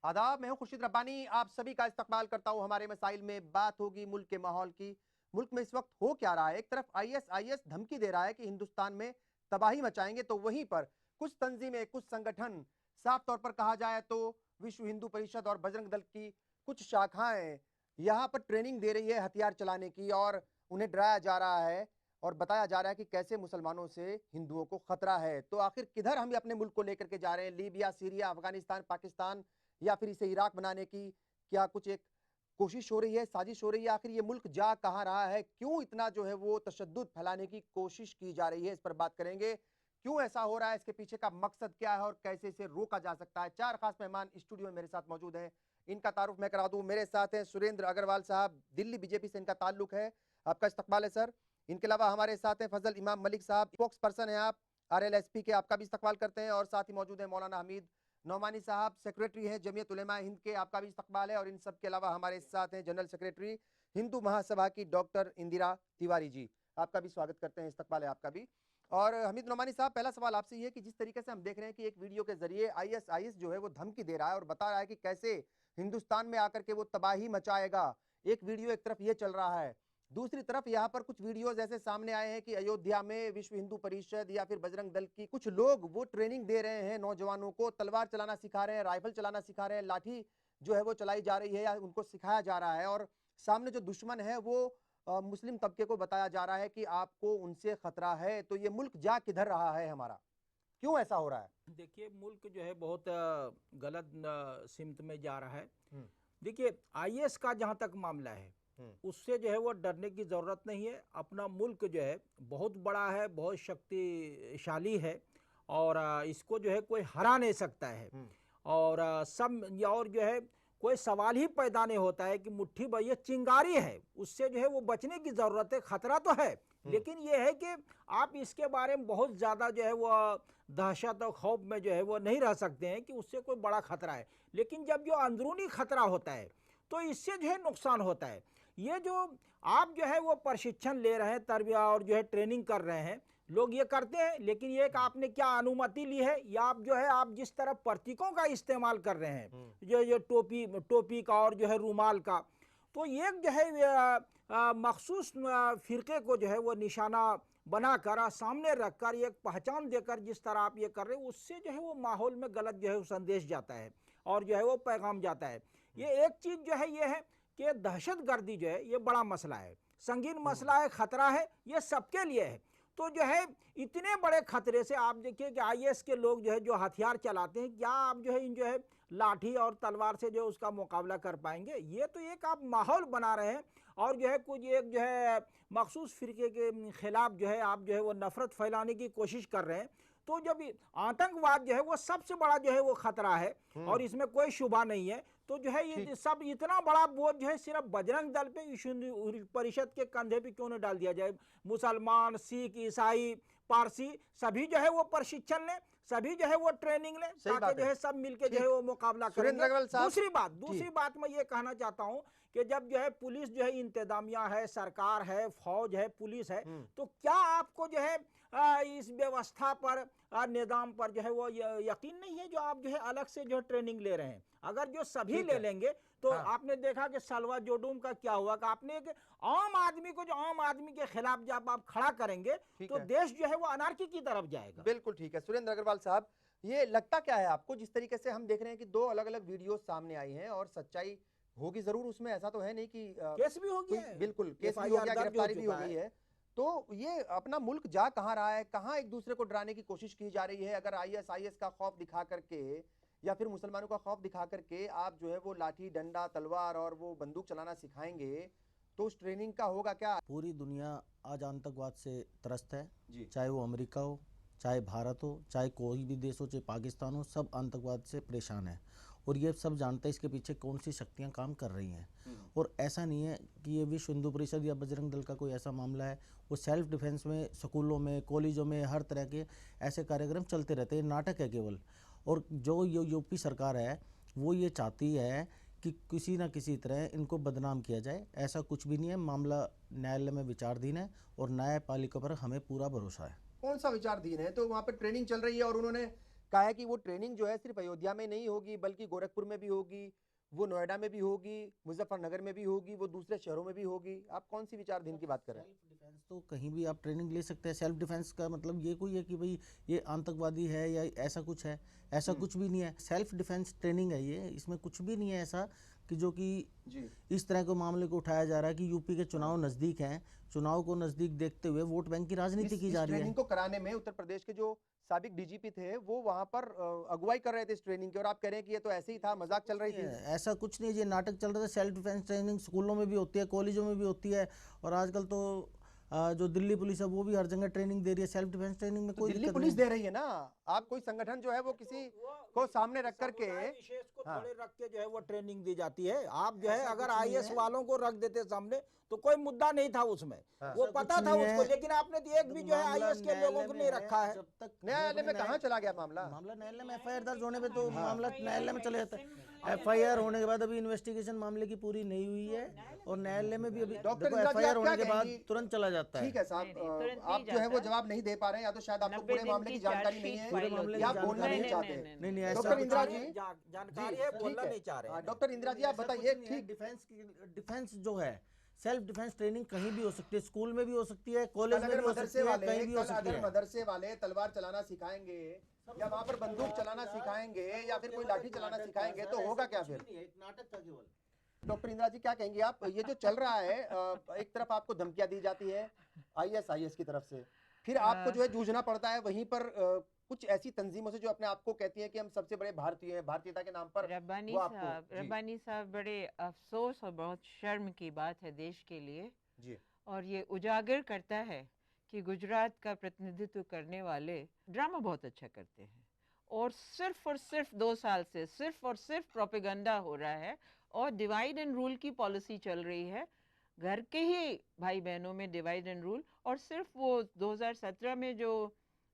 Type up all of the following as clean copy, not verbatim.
आदाब, मैं हूं खुर्शीद रब्बानी। आप सभी का इस्तकबाल करता हूं। हमारे मसाइल में बात होगी मुल्क के माहौल की। मुल्क में इस वक्त हो क्या रहा है? एक तरफ आईएसआईएस धमकी दे रहा है कि हिंदुस्तान में तबाही मचाएंगे, तो वहीं पर कुछ तंजीमें, कुछ संगठन, साफ तौर पर कहा जाए तो विश्व हिंदू परिषद और बजरंग दल की कुछ शाखाएं यहां पर ट्रेनिंग दे रही है हथियार चलाने की, और उन्हें डराया जा रहा है और बताया जा रहा है कि कैसे मुसलमानों से हिंदुओं को खतरा है। तो आखिर किधर हम अपने मुल्क को लेकर के जा रहे हैं? लीबिया, सीरिया, अफगानिस्तान, पाकिस्तान, या फिर इसे इराक बनाने की क्या कुछ एक कोशिश हो रही है, साजिश हो रही है? आखिर ये मुल्क जा कहां रहा है? क्यों इतना जो है वो तशद्दुद फैलाने की कोशिश की जा रही है? इस पर बात करेंगे। क्यों ऐसा हो रहा है, इसके पीछे का मकसद क्या है और कैसे इसे रोका जा सकता है? चार खास मेहमान स्टूडियो में मेरे साथ मौजूद हैं। इनका तारुफ मैं करा दूं। मेरे साथ हैं सुरेंद्र अग्रवाल साहब, दिल्ली बीजेपी से इनका ताल्लुक है। आपका इस्तकबाल है सर। इनके अलावा हमारे साथ हैं फजल इमाम मलिक साहब, स्पोक्स पर्सन है आप आरएलएसपी के, आपका भी इस्तकबाल करते हैं। और साथ ही मौजूद है मौलाना हमीद नौमानी साहब, सेक्रेटरी हैं जमीयत उलेमा हिंद के, आपका भी इस्तकबाल है। और इन सब के अलावा हमारे साथ हैं जनरल सेक्रेटरी हिंदू महासभा की डॉक्टर इंदिरा तिवारी जी, आपका भी स्वागत करते हैं, इस्तकबाल है आपका भी। और हमीद नौमानी साहब, पहला सवाल आपसे ये कि जिस तरीके से हम देख रहे हैं कि एक वीडियो के जरिए आईएसआईएस जो है वो धमकी दे रहा है और बता रहा है कि कैसे हिंदुस्तान में आकर के वो तबाही मचाएगा। एक वीडियो एक तरफ ये चल रहा है, दूसरी तरफ यहाँ पर कुछ वीडियोज ऐसे सामने आए हैं कि अयोध्या में विश्व हिंदू परिषद या फिर बजरंग दल की कुछ लोग वो ट्रेनिंग दे रहे हैं नौजवानों को, तलवार चलाना सिखा रहे हैं, राइफल चलाना सिखा रहे हैं, लाठी जो है वो चलाई जा रही है या उनको सिखाया जा रहा है। और सामने जो दुश्मन है वो मुस्लिम तबके को बताया जा रहा है कि आपको उनसे खतरा है। तो ये मुल्क जा किधर रहा है हमारा? क्यों ऐसा हो रहा है? देखिए, मुल्क जो है बहुत गलत सिमत में जा रहा है। देखिए, आईएस का जहाँ तक मामला है उससे जो है वो डरने की ज़रूरत नहीं है। अपना मुल्क जो है बहुत बड़ा है, बहुत शक्तिशाली है और इसको जो है कोई हरा नहीं सकता है। और और जो है कोई सवाल ही पैदा नहीं होता है कि मुट्ठी भर ये चिंगारी है, उससे जो है वो बचने की ज़रूरत है। खतरा तो है, लेकिन ये है कि आप इसके बारे में बहुत ज़्यादा जो है वो दहशत और खौफ में जो है वो नहीं रह सकते हैं कि उससे कोई बड़ा खतरा है। लेकिन जब जो अंदरूनी खतरा होता है तो इससे जो है नुकसान होता है। ये जो आप जो है वो प्रशिक्षण ले रहे हैं, तरबियत और जो है ट्रेनिंग कर रहे हैं, लोग ये करते हैं, लेकिन ये कि आपने क्या अनुमति ली है, या आप जो है आप जिस तरह प्रतीकों का इस्तेमाल कर रहे हैं, जो टोपी का और जो है रूमाल का, तो ये जो है मखसूस फ़िरक़े को जो है वो निशाना बनाकर सामने रखकर एक पहचान देकर जिस तरह आप ये कर रहे हैं, उससे जो है वो माहौल में गलत जो है वो संदेश जाता है और जो है वो पैगाम जाता है। ये एक चीज़ जो है ये है कि दहशतगर्दी जो है ये बड़ा मसला है, संगीन मसला है, ख़तरा है, ये सबके लिए है। तो जो है इतने बड़े खतरे से आप देखिए कि आईएस के लोग जो है जो हथियार चलाते हैं, क्या आप जो है इन जो है लाठी और तलवार से जो है उसका मुकाबला कर पाएंगे? ये तो एक आप माहौल बना रहे हैं और जो है कुछ एक जो है मखसूस फ़िरक़े के ख़िलाफ़ जो है आप जो है वो नफ़रत फैलाने की कोशिश कर रहे हैं। तो जब आतंकवाद जो है वो सबसे बड़ा जो है वो खतरा है और इसमें कोई शुबा नहीं है। तो जो है ये सब इतना बड़ा बोझ जो है सिर्फ बजरंग दल पे, विश्व हिंदू परिषद के कंधे पे क्यों न डाल दिया जाए? मुसलमान, सिख, ईसाई, पारसी सभी जो है वो प्रशिक्षण लें, सभी जो है वो ट्रेनिंग लें, ताकि जो है सब मिलके जो है वो मुकाबला करेंगे। दूसरी बात मैं ये कहना चाहता हूँ कि जब जो है पुलिस जो है इंतजामिया है, सरकार है, फौज है, पुलिस है, तो क्या आपको जो है इस व्यवस्था पर, निज़ाम पर जो है वो यकीन नहीं है जो आप जो है अलग से जो ट्रेनिंग ले रहे हैं? अगर जो सभी ले लेंगे तो आपने देखा कि सलवा जोडूम का क्या हुआ कि आपने एक आम आदमी को, जो आम आदमी के खिलाफ जब आप खड़ा करेंगे तो देश जो है वो अनार्की की तरफ जाएगा। बिल्कुल ठीक है। सुरेंद्र अग्रवाल साहब, ये लगता क्या है आपको, जिस तरीके से हम देख रहे हैं कि दो अलग अलग वीडियो सामने आई हैं और सच्चाई होगी जरूर उसमें, ऐसा तो है नहीं कि केस भी हो गया, बिल्कुल केस भी हो गया, गिरफ्तारी भी हो गई है। तो ये अपना मुल्क जा कहां रहा है? कहां एक दूसरे को डराने की कोशिश की जा रही है? अगर आईएसआईएस का खौफ दिखा करके या फिर मुसलमानों का खौफ दिखा करके आप जो है वो लाठी डंडा तलवार और वो बंदूक चलाना सिखाएंगे, तो उस ट्रेनिंग का होगा क्या? पूरी दुनिया आज आतंकवाद से त्रस्त है, चाहे वो अमेरिका हो, चाहे भारत हो, चाहे कोई भी देश हो, चाहे पाकिस्तान हो, सब आतंकवाद से परेशान है और ये सब जानते हैं इसके पीछे कौन सी शक्तियां काम कर रही हैं। और ऐसा नहीं है कि ये विश्व हिंदू परिषद या बजरंग दल का कोई ऐसा मामला है, वो सेल्फ डिफेंस में स्कूलों में, कॉलेजों में हर तरह के ऐसे कार्यक्रम चलते रहते हैं, नाटक है केवल। और जो यूपी सरकार है वो ये चाहती है कि किसी न किसी तरह इनको बदनाम किया जाए। ऐसा कुछ भी नहीं है, मामला न्यायालय में विचाराधीन है और न्यायपालिका पर हमें पूरा भरोसा है। कौन सा विचाराधीन है? तो वहां पर ट्रेनिंग चल रही है और उन्होंने कहा है कि वो ट्रेनिंग जो है सिर्फ अयोध्या में नहीं होगी बल्कि गोरखपुर में भी होगी, वो नोएडा में भी होगी, मुजफ्फरनगर में भी होगी, वो दूसरे शहरों में भी होगी। आप कौन सी विचारधीन की बात कर रहे हैं? सेल्फ डिफेंस तो कहीं भी आप ट्रेनिंग ले सकते हैं। सेल्फ डिफेंस का मतलब ये कोई है कि भाई ये आतंकवादी है या ऐसा कुछ है, ऐसा कुछ भी नहीं है। सेल्फ डिफेंस ट्रेनिंग है ये, इसमें कुछ भी नहीं है ऐसा कि जो कि इस तरह के मामले को उठाया जा रहा है कि यूपी के चुनाव नजदीक हैं, चुनाव को नजदीक देखते हुए वोट बैंक की राजनीति की जा रही है। ट्रेनिंग को कराने में उत्तर प्रदेश के जो साबिक डीजीपी थे वो वहां पर अगुवाई कर रहे थे इस ट्रेनिंग की, और आप कह रहे हैं कि ये तो ऐसे ही था, मजाक चल रही थी। ऐसा कुछ नहीं है, ये नाटक चल रहा था। सेल्फ डिफेंस ट्रेनिंग स्कूलों में भी होती है, कॉलेजों में भी होती है, और आजकल तो जो दिल्ली पुलिस है वो भी हर जगह ट्रेनिंग दे रही है। सेल्फ डिफेंस ट्रेनिंग में कोई दिल्ली पुलिस दे रही है ना, आप कोई संगठन जो है वो किसी को सामने रख करके विशेष को थोड़े रख के जो है वो ट्रेनिंग दी जाती है। आप जो है अगर आईएएस वालों को रख देते सामने तो कोई मुद्दा नहीं था उसमें, वो पता था उसको, लेकिन आपने तो एक भी जो है आईएएस के लोगों को नहीं रखा है। जब तक न्यायालय में कहाँ चला गया मामला न्यायालय में एफआईआर दर्ज होने पे तो मामला न्यायालय में चले जाता है। एफआईआर होने के बाद अभी इन्वेस्टिगेशन मामले की पूरी नहीं हुई है, और न्यायालय में भी अभी एफआईआर होने के बाद तुरंत चला जाता है। ठीक है साहब, आप जो है वो जवाब नहीं दे पा रहे हैं, या तो शायद आपको पूरे मामले की जानकारी नहीं है या आप बोलना नहीं चाहते। नहीं, डॉक्टर इंदिरा जी जानकारी है, बोलना नहीं चाह रहे। डॉक्टर इंदिरा जी आप बताइए, ठीक डिफेंस जो है, सेल्फ डिफेंस ट्रेनिंग कहीं भी हो सकती है, स्कूल में भी हो सकती है, कॉलेज में भी हो सकती है, कहीं भी हो सकती है। मदरसे वाले तलवार चलाना सिखाएंगे या वहां पर बंदूक चलाना सिखाएंगे या फिर कोई लाठी चलाना सिखाएंगे तो होगा क्या फिर? नाटक था केवल। डॉक्टर इंदिरा जी क्या कहेंगे आप? ये जो चल रहा है, एक तरफ आपको धमकियां दी जाती है आईएस की तरफ से, फिर आपको जो है जूझना पड़ता है वहीं पर कुछ ऐसी तंजीमों से जो अपने आप को कहती है कि हम सबसे बड़े भारतीय हैं, भारतीयता के नाम पर। रब्बानी साहब, बड़े अफसोस और बहुत शर्म की बात है देश के लिए जी, और ये उजागर करता है कि गुजरात का प्रतिनिधित्व करने वाले ड्रामा बहुत अच्छा करते हैं, और सिर्फ 2 साल से सिर्फ और सिर्फ प्रोपेगेंडा हो रहा है और डिवाइड एंड रूल की पॉलिसी चल रही है। घर के ही भाई बहनों में डिवाइड एंड रूल, और सिर्फ वो 2017 में जो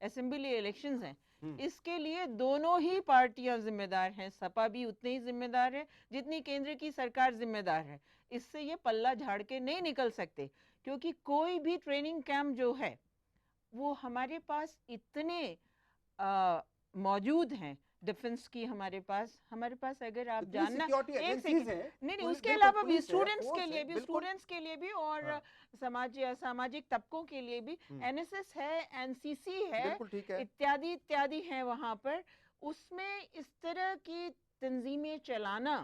असेंबली इलेक्शंस हैं इसके लिए दोनों ही पार्टियां जिम्मेदार हैं। सपा भी उतनी ही जिम्मेदार है जितनी केंद्र की सरकार जिम्मेदार है। इससे ये पल्ला झाड़ के नहीं निकल सकते, क्योंकि कोई भी ट्रेनिंग कैंप जो है वो हमारे पास इतने मौजूद हैं। डिफेंस की हमारे पास अगर आप जानना नहीं, उसके अलावा भी स्टूडेंट्स के लिए भी और सामाजिक तबकों के लिए भी एनएसएस है, एनसीसी है, इत्यादि हैं वहां पर। उसमें इस तरह की तंजीमें चलाना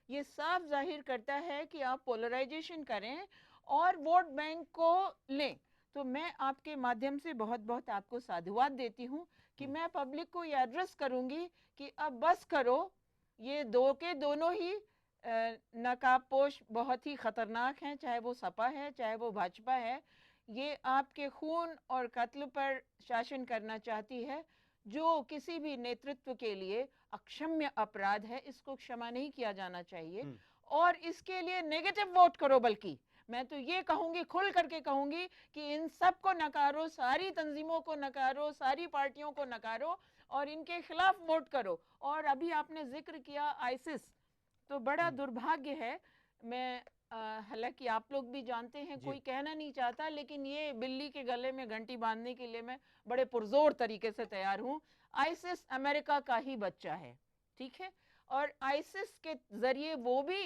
ये साफ जाहिर करता है कि आप पोलराइजेशन करें और वोट बैंक को लें। तो मैं आपके माध्यम से बहुत बहुत आपको साधुवाद देती हूँ कि मैं पब्लिक को ये एड्रेस करूंगी कि अब बस करो, ये दोनों ही नकाबपोश बहुत ही खतरनाक हैं, चाहे वो सपा है चाहे वो भाजपा है। ये आपके खून और कत्ल पर शासन करना चाहती है, जो किसी भी नेतृत्व के लिए अक्षम्य अपराध है, इसको क्षमा नहीं किया जाना चाहिए। और इसके लिए नेगेटिव वोट करो, बल्कि मैं तो ये कहूंगी, खुल करके कहूंगी कि इन सब को नकारो, सारी तंजीमों को नकारो, सारी पार्टियों को नकारो और इनके खिलाफ वोट करो। और अभी आपने जिक्र किया आईसिस, तो बड़ा दुर्भाग्य है। मैं हालांकि आप लोग भी जानते हैं, कोई कहना नहीं चाहता, लेकिन ये बिल्ली के गले में घंटी बांधने के लिए मैं बड़े पुरजोर तरीके से तैयार हूँ। आईसिस अमेरिका का ही बच्चा है, ठीक है, और आईसिस के जरिए वो भी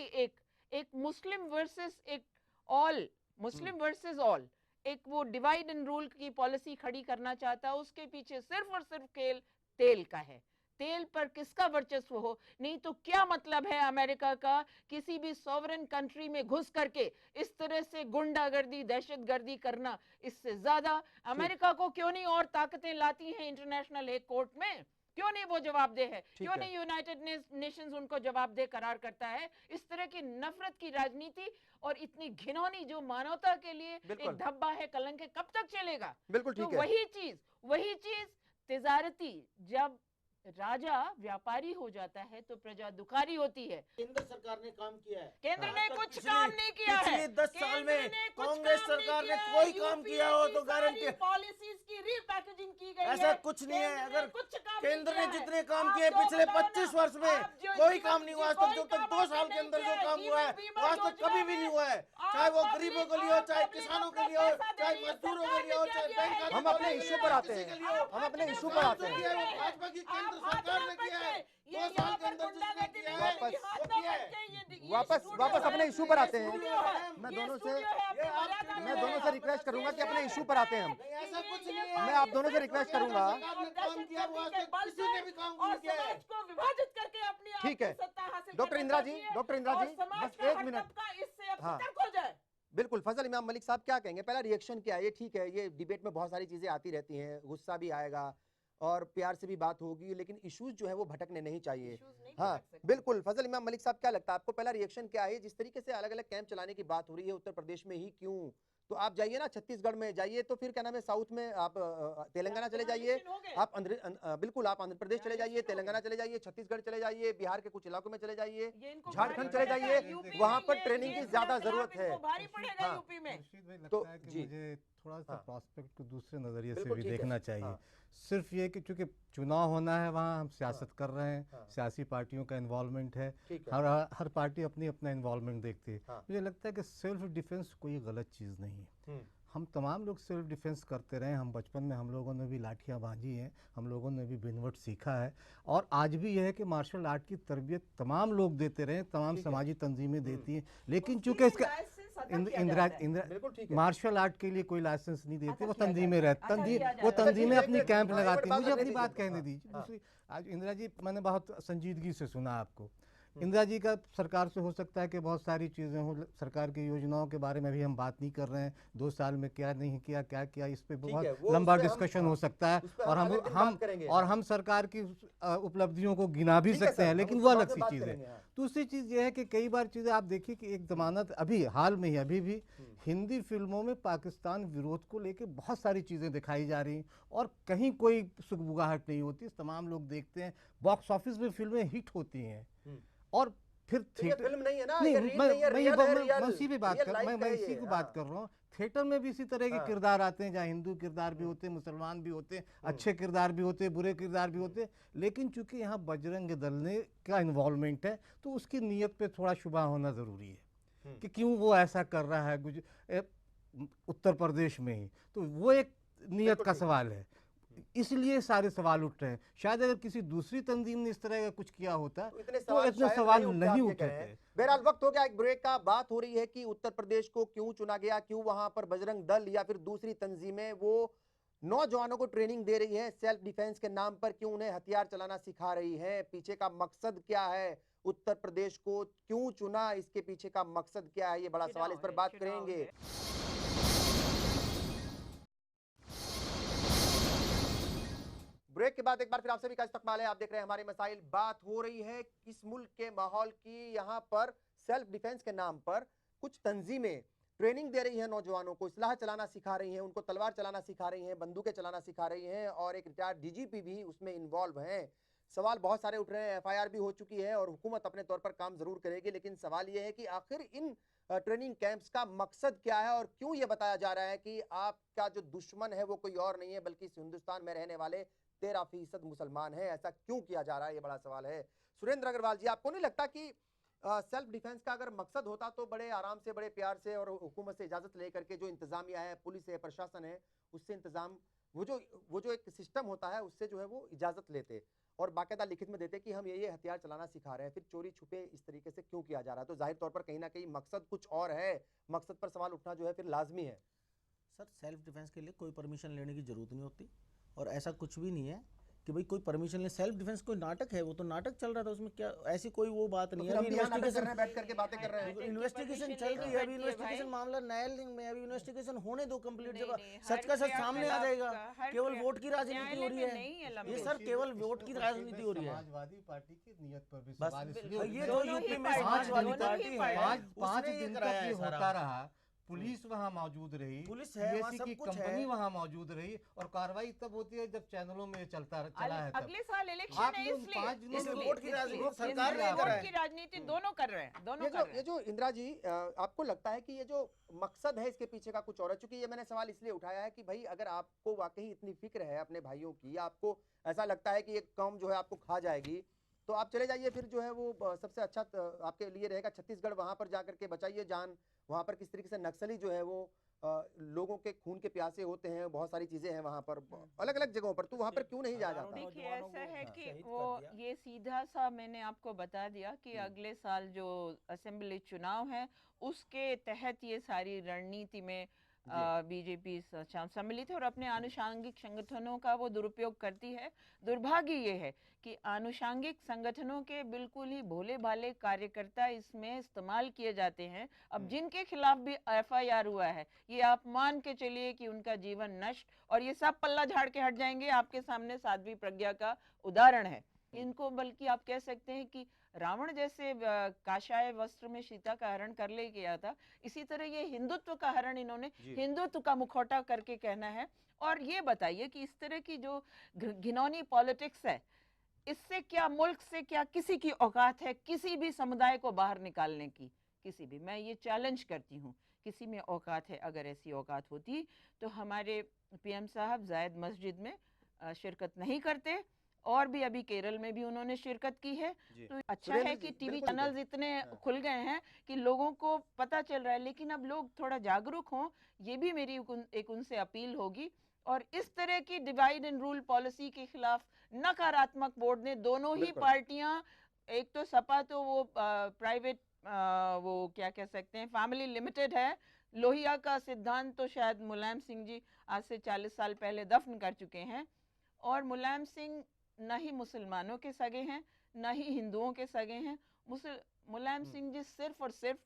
एक मुस्लिम वर्सेस एक ऑल, मुस्लिम वर्सेस ऑल, एक वो डिवाइड एंड रूल की पॉलिसी खड़ी करना चाहता है। उसके पीछे सिर्फ और सिर्फ खेल तेल का है। तेल पर किसका वर्चस्व हो, नहीं तो क्या मतलब है अमेरिका का किसी भी सॉवरेन कंट्री में घुस करके इस तरह से गुंडागर्दी, दहशतगर्दी करना। इससे ज्यादा अमेरिका को क्यों नहीं और ताकतें लाती हैं इंटरनेशनल एक कोर्ट में, क्यों नहीं वो जवाबदेह है, क्यों नहीं यूनाइटेड नेशंस उनको जवाबदेह करार करता है। इस तरह की नफरत की राजनीति और इतनी घिनौनी जो मानवता के लिए एक धब्बा है, कलंक है, कब तक चलेगा? बिल्कुल ठीक है। वही चीज तिजारती, जब राजा व्यापारी हो जाता है तो प्रजा दुखारी होती है। केंद्र सरकार ने काम किया है, केंद्र ने कुछ काम नहीं किया है। पिछले 10 साल में कांग्रेस सरकार ने कोई काम किया हो तो गारंटी पॉलिसीज की रीपैकेजिंग की गई है। ऐसा कुछ नहीं है। अगर केंद्र ने जितने काम किए पिछले 25 वर्ष में, कोई काम नहीं हुआ आज तक। जब तक 2 साल के अंदर जो काम हुआ है आज तक कभी भी नहीं हुआ है, चाहे वो गरीबों के लिए हो, चाहे किसानों के लिए हो, चाहे मजदूरों के लिए हो, चाहे बैंक। हम अपने इश्यू पर आते हैं, भाजपा की वापस अपने इशू पर आते हैं। मैं दोनों से रिक्वेस्ट करूंगा कि अपने इशू पर आते हैं हम। मैं आप दोनों से रिक्वेस्ट करूंगा, ठीक है डॉक्टर इंदिरा जी, बस 1 मिनट। हाँ बिल्कुल, फजल इमाम मलिक साहब क्या कहेंगे, पहला रिएक्शन क्या है? ये ठीक है, ये डिबेट में बहुत सारी चीजें आती रहती हैं, गुस्सा भी आएगा और प्यार से भी बात होगी, लेकिन इश्यूज जो है वो भटकने नहीं चाहिए। हाँ बिल्कुल, फजल इमाम मलिक साहब क्या लगता है आपको, पहला रिएक्शन क्या है? जिस तरीके से अलग अलग कैंप चलाने की बात हो रही है उत्तर प्रदेश में ही क्यों, तो आप जाइए ना छत्तीसगढ़ में जाइए, तो फिर क्या नाम है साउथ में आप तेलंगाना चले जाइए, आप बिल्कुल आप आंध्र प्रदेश चले जाइए, तेलंगाना चले जाइए, छत्तीसगढ़ चले जाइए, बिहार के कुछ इलाकों में चले जाइए, झारखंड चले जाइए, वहां पर ट्रेनिंग की ज्यादा जरूरत है। तो मुझे थोड़ा सा प्रोस्पेक्ट को दूसरे नजरिए से भी देखना चाहिए। सिर्फ ये कि चूंकि चुनाव होना है, वहाँ हम सियासत कर रहे हैं, सियासी पार्टियों का इन्वॉल्वमेंट है, हर पार्टी अपनी अपना इन्वॉल्वमेंट देखती है। मुझे लगता है कि सेल्फ डिफेंस कोई गलत चीज़ नहीं है। हम तमाम लोग सेल्फ डिफेंस करते रहे, हम बचपन में हम लोगों ने भी लाठियाँ बांधी हैं, हम लोगों ने भी बिनवट सीखा है, और आज भी यह है कि मार्शल आर्ट की तरबियत तमाम लोग देते रहे, तमाम समाजी तंजीमें देती हैं, लेकिन चूंकि इसका इंदिरा मार्शल आर्ट के लिए कोई लाइसेंस नहीं देती, वो तंजीमें रहती, वो तंजीमें अपनी कैंप लगाती। मुझे अपनी बात कहने दीजिए। दूसरी, आज इंदिरा जी मैंने बहुत संजीदगी से सुना आपको। इंदिरा जी का सरकार से हो सकता है कि बहुत सारी चीज़ें हों, सरकार की योजनाओं के बारे में भी हम बात नहीं कर रहे हैं, 2 साल में क्या नहीं किया, क्या किया, इस पे बहुत लंबा डिस्कशन हो सकता है, और हम सरकार की उपलब्धियों को गिना भी सकते हैं, लेकिन वो अलग सी चीज़ है। दूसरी चीज़ ये है कि कई बार चीज़ें आप देखिए कि एक जमानत अभी हाल में ही अभी भी हिंदी फिल्मों में पाकिस्तान विरोध को लेकर बहुत सारी चीज़ें दिखाई जा रही, और कहीं कोई सुगबुगाहट नहीं होती, तमाम लोग देखते हैं, बॉक्स ऑफिस में फिल्में हिट होती हैं, और फिर फिल्म नहीं है ना, मैं इसी पे बात कर, मैं इसी को बात कर रहा हूँ। थिएटर में भी इसी तरह के किरदार आते हैं, जहाँ हिंदू किरदार भी होते हैं, मुसलमान भी होते हैं, अच्छे किरदार भी होते हैं, बुरे किरदार भी होते हैं, लेकिन चूंकि यहाँ बजरंग दल ने का इन्वॉल्वमेंट है, तो उसकी नीयत पे थोड़ा शुबा होना ज़रूरी है कि क्यों वो ऐसा कर रहा है उत्तर प्रदेश में ही, तो वो एक नीयत का सवाल है, इसलिए सारे सवाल उठ रहे हैं। शायद अगर किसी दूसरी तंजीम ने इस तरह का कुछ किया होता तो इतने सवाल नहीं उठते। बहरहाल वक्त हो गया एक ब्रेक का। बात हो रही है कि उत्तर प्रदेश को क्यों चुना गया, क्यों वहां पर बजरंग दल या फिर दूसरी तंजीमें वो नौजवानों को ट्रेनिंग दे रही है सेल्फ डिफेंस के नाम पर, क्यों उन्हें हथियार चलाना सिखा रही है, पीछे का मकसद क्या है, उत्तर प्रदेश को क्यों चुना, इसके पीछे का मकसद क्या है, ये बड़ा सवाल, इस पर बात करेंगे। ब्रेक के बाद एक बार फिर आप सभी का इस्तकबाल है, आप देख रहे हैं हमारे मसाइल। बात हो रही है इस मुल्क के माहौल की, यहाँ पर सेल्फ डिफेंस के नाम पर कुछ तंजीमें ट्रेनिंग दे रही हैं नौजवानों को, इस्लाह चलाना सिखा रही हैं, उनको तलवार चलाना सिखा रही हैं, बंदूकें चलाना सिखा रही हैं, और एक रिटायर्ड डीजीपी भी उसमें इन्वॉल्व हैं। सवाल बहुत सारे उठ रहे हैं, एफआईआर भी हो चुकी है और हुकूमत अपने तौर पर काम जरूर करेगी, लेकिन सवाल यह है कि आखिर इन ट्रेनिंग कैंप्स का मकसद क्या है, और क्यों ये बताया जा रहा है कि आपका जो दुश्मन है वो कोई और नहीं है बल्कि इस हिंदुस्तान में रहने वाले 13% मुसलमान है, ऐसा क्यों किया जा रहा है, ये बड़ा सवाल है। सुरेंद्र अग्रवाल जी, आपको नहीं लगता कि सेल्फ डिफेंस का अगर मकसद होता तो बड़े आराम से, बड़े प्यार से और हुकूमत से इजाजत लेकर के, जो इंतजामिया है, पुलिस है, प्रशासन है, उससे इंतजाम, वो जो एक सिस्टम होता है उससे जो है वो इजाजत लेते और बाकायदा लिखित में देते कि हम ये हथियार चलाना सिखा रहे हैं, फिर चोरी छुपे इस तरीके से क्यों किया जा रहा है? तो जाहिर तौर पर कहीं ना कहीं मकसद कुछ और है, मकसद पर सवाल उठना जो है फिर लाजमी है। सर, सेल्फ डिफेंस के लिए कोई परमिशन लेने की जरूरत नहीं होती, और ऐसा कुछ भी नहीं है कि भाई कोई परमिशन ले। सेल्फ डिफेंस कोई नाटक है, वो तो नाटक चल रहा था, उसमें क्या ऐसी कोई वो बात नहीं है। अभी इन्वेस्टिगेशन बैठ करके बातें कर रहे हैं, इन्वेस्टिगेशन चल रही है, अभी इन्वेस्टिगेशन मामला न्यायालय में, अभी इन्वेस्टिगेशन होने दो कंप्लीट, जब सच का सच सामने आ जाएगा। केवल वोट की राजनीति हो रही है ये सर, केवल वोट की राजनीति हो रही है। समाजवादी पार्टी की नियत पर भी बस सवाल ये तो यूपी में समाजवादी पार्टी है, 5 दिन तक ये होता रहा, पुलिस वहाँ मौजूद रही, पुलिस है, वहाँ सब कुछ है, कंपनी वहाँ मौजूद रही, और कार्रवाई तब होती है जब चैनलों में चला है। अगले साल इलेक्शन है, इसलिए वोट की राजनीति सरकार नहीं कर रहा है, की राजनीति दोनों कर रहे हैं, दोनों कर रहे हैं। ये जो इंदिरा जी, आपको लगता है कि ये जो मकसद है इसके पीछे का कुछ और है? चूंकि ये मैंने सवाल इसलिए उठाया है कि भाई अगर आपको वाकई इतनी फिक्र है अपने भाइयों की, आपको ऐसा लगता है कि ये कौम जो है आपको खा जाएगी, तो आप चले जाइए, फिर जो है वो सबसे अच्छा आपके लिए रहेगा छत्तीसगढ़, वहां पर जाकर के बचाइए जान, वहां पर किस तरीके से नक्सली जो है वो लोगों के खून के प्यासे होते हैं, बहुत सारी चीजें हैं वहां पर, अलग अलग जगहों पर, तो वहां पर क्यों नहीं जाया जाता? देखिए ऐसा है कि वो ये सीधा सा मैंने आपको बता दिया कि अगले साल जो असेंबली चुनाव है उसके तहत ये सारी रणनीति में बीजेपी सम्मिलित है और अपने आनुषांगिक संगठनों का वो दुरुपयोग करती है। दुर्भाग्य ये है कि आनुषांगिक संगठनों के बिल्कुल ही भोले भाले कार्यकर्ता इसमें इस्तेमाल किए जाते हैं। अब जिनके खिलाफ भी FIR हुआ है, ये आप मान के चलिए कि उनका जीवन नष्ट, और ये सब पल्ला झाड़ के हट जाएंगे। आपके सामने साध्वी प्रज्ञा का उदाहरण है। इनको बल्कि आप कह सकते हैं कि रावण जैसे काशाय वस्त्र में सीता का हरण कर ले गया था, इसी तरह ये हिंदुत्व का हरण इन्होंने हिंदुत्व का मुखौटा करके कहना है। और ये बताइए कि इस तरह की जो घिनौनी पॉलिटिक्स है, इससे क्या मुल्क से क्या किसी की औकात है किसी भी समुदाय को बाहर निकालने की? किसी भी, मैं ये चैलेंज करती हूँ, किसी में औकात है? अगर ऐसी औकात होती तो हमारे PM साहब जायद मस्जिद में शिरकत नहीं करते, और भी अभी केरल में भी उन्होंने शिरकत की है। तो अच्छा है कि टीवी चैनल्स इतने खुल गए हैं कि लोगों को पता चल रहा है, लेकिन अब लोग थोड़ा जागरूक हों, ये भी मेरी एक उनसे अपील होगी। और इस तरह की डिवाइड एंड रूल पॉलिसी के खिलाफ नकारात्मक बोर्ड ने दोनों ही पार्टियां, एक तो सपा तो वो प्राइवेट वो क्या कह सकते हैं फैमिली लिमिटेड है, लोहिया का सिद्धांत तो शायद मुलायम सिंह जी आज से 40 साल पहले दफन कर चुके हैं। और मुलायम सिंह न ही मुसलमानों के सगे हैं न ही हिंदुओं के सगे हैं। मुलायम सिंह जी सिर्फ और सिर्फ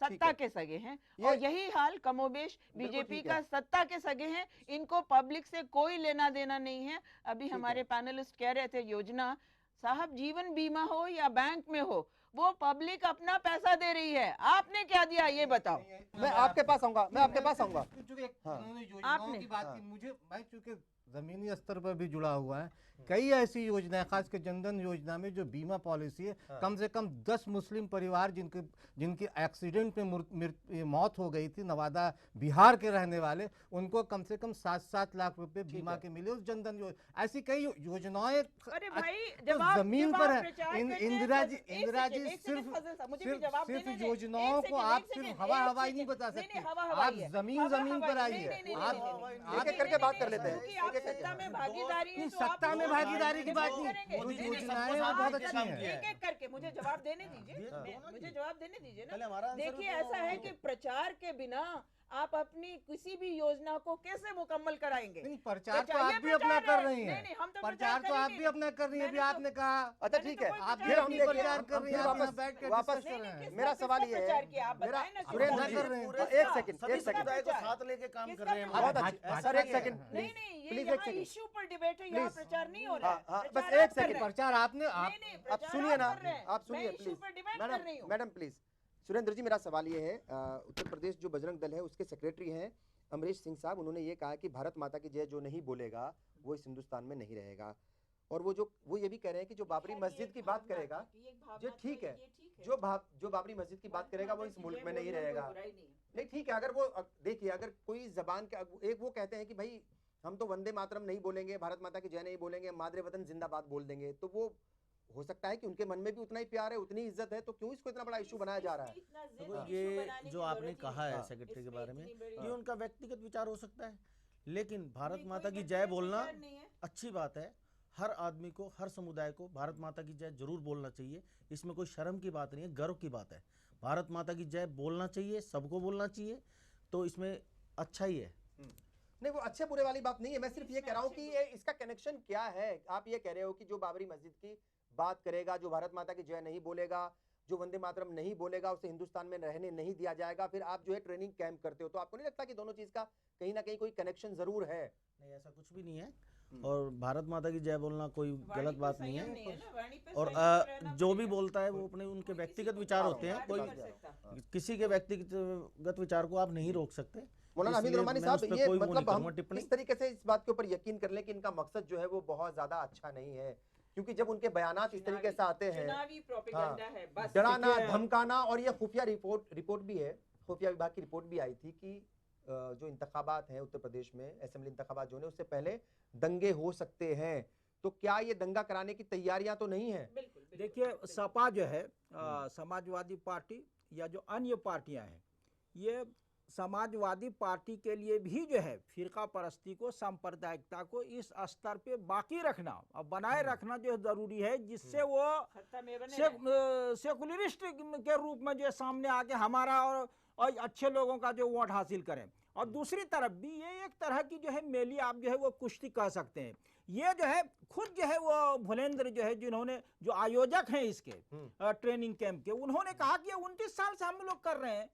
सत्ता के सगे हैं, और यही हाल कमोबेश बीजेपी का सत्ता के सगे हैं। इनको पब्लिक से कोई लेना देना नहीं है। अभी हमारे पैनलिस्ट कह रहे थे योजना, साहब जीवन बीमा हो या बैंक में हो, वो पब्लिक अपना पैसा दे रही है। आपने क्या दिया ये बताओ? मैं आपके पास आऊंगा, आपने की बात की, मुझे मैं चूंकि जमीनी स्तर पर भी जुड़ा हुआ है, कई ऐसी योजनाएं, खासकर जनधन योजना में जो बीमा पॉलिसी है, कम से कम 10 मुस्लिम परिवार जिनकी एक्सीडेंट में मौत हो गई थी, नवादा बिहार के रहने वाले, उनको कम से कम 7-7 लाख रुपए बीमा के मिले उस जनधन योजना। ऐसी कई योजनाएं जमीन पर है। इंदिरा जी सिर्फ योजनाओं को आप सिर्फ हवाई नहीं बता सकते, आप जमीन पर आइए, आप करके बात कर लेते हैं। सत्ता में भागीदारी, सत्ता में भागीदारी की बात नहीं, योजनाएं बहुत अच्छी हैं। एक एक करके मुझे जवाब देने दीजिए ना। देखिए ऐसा है कि प्रचार के बिना आप अपनी किसी भी योजना को कैसे मुकम्मल कराएंगे? नहीं, प्रचार तो आप भी अपना कर रही हैं, प्रचार तो आप भी अपना कर रही हैं। अभी आपने कहा, अच्छा ठीक है, आप फिर हम प्रचार कर रही हैं, वापस बैठ के वापस मेरा सवाल ये है, सुरेंद्र कर रहे हैं, एक सेकंड साथ लेके काम कर रहे हैं। सर एक सेकंड नहीं, ये इश्यू पर डिबेट है, यहाँ प्रचार नहीं हो रहा है। बस एक सेकंड, प्रचार आपने आप सुनिए ना, आप सुनिए प्लीज मैडम प्लीज। सुरेंद्र जी, मेरा सवाल ये है, उत्तर प्रदेश जो बजरंग दल है उसके सेक्रेटरी हैं अमरीश सिंह साहब, उन्होंने ये कहा कि भारत माता की जय जो नहीं बोलेगा वो इस हिंदुस्तान में नहीं रहेगा। और वो ये भी कह रहे हैं कि जो बाबरी मस्जिद की बात करेगा, जो ठीक है, जो बाबरी मस्जिद की बात करेगा वो इस मुल्क में नहीं रहेगा। नहीं ठीक है, अगर वो देखिए, अगर कोई जबान के एक वो कहते हैं कि भाई हम तो वंदे मातरम नहीं बोलेंगे, भारत माता की जय नहीं बोलेंगे, मादरे वतन जिंदाबाद बोल देंगे, तो वो हो सकता है कि उनके मन में भी उतना ही प्यार है, उतनी इज्जत है, तो क्यों इसको इतना बड़ा इशू बनाया जा रहा है? तो ये जो आपने कहा है सेक्रेटरी के बारे में, ये उनका व्यक्तिगत विचार हो सकता है, लेकिन भारत माता की जय बोलना अच्छी बात है। हर आदमी को, हर समुदाय को भारत माता की जय जरूर बोलना चाहिए। इसमें कोई शर्म की बात नहीं है, गर्व की बात है। भारत माता की जय बोलना चाहिए, सबको बोलना चाहिए, तो इसमें अच्छा ही है। नहीं, वो अच्छे बुरे वाली बात नहीं है, मैं सिर्फ ये कह रहा हूँ कि इसका कनेक्शन क्या है। आप ये कह रहे हो कि जो बाबरी मस्जिद की बात करेगा, जो भारत माता की जय नहीं बोलेगा, जो वंदे मातरम नहीं बोलेगा, उसे हिंदुस्तान में रहने नहीं दिया जाएगा। फिर आप जो है ट्रेनिंग कैंप करते हो, तो आपको नहीं लगता कि दोनों चीज का कहीं ना कहीं कोई कनेक्शन जरूर है? नहीं, ऐसा कुछ भी नहीं है, और भारत माता की जय बोलना कोई गलत बात नहीं है। और जो भी बोलता है वो अपने उनके व्यक्तिगत विचार होते हैं, कोई किसी के व्यक्तिगत विचार को आप नहीं रोक सकते। मौलाना हमीद रोमानी साहब, ये मतलब हम किस तरीके से इस बात के ऊपर यकीन कर लें कि इनका मकसद जो है वो बहुत ज्यादा अच्छा नहीं है? क्योंकि जब उनके बयानात इस तरीके से आते हैं, डराना, धमकाना, और ये खुफिया रिपोर्ट भी है, खुफिया विभाग की रिपोर्ट भी आई थी कि जो इंतखाबात हैं उत्तर प्रदेश में, असेंबली इंतखाबात जो है उससे पहले दंगे हो सकते हैं। तो क्या ये दंगा कराने की तैयारियां तो नहीं है? देखिए, सपा जो है समाजवादी पार्टी या जो अन्य पार्टियां हैं, ये समाजवादी पार्टी के लिए भी जो है फिरका परस्ती को, सांप्रदायिकता को इस स्तर पे बाकी रखना और बनाए रखना जो जरूरी है, जिससे वो सेकुलरिस्ट के रूप में जो सामने आके हमारा और अच्छे लोगों का जो वोट हासिल करें। और दूसरी तरफ भी ये एक तरह की जो है मेली आप जो है वो कुश्ती कह सकते हैं। ये जो है खुद जो है वो भुलेंद्र जो है, जिन्होंने जो आयोजक हैं इसके ट्रेनिंग कैंप के, उन्होंने कहा कि 29 साल से हम लोग कर रहे हैं।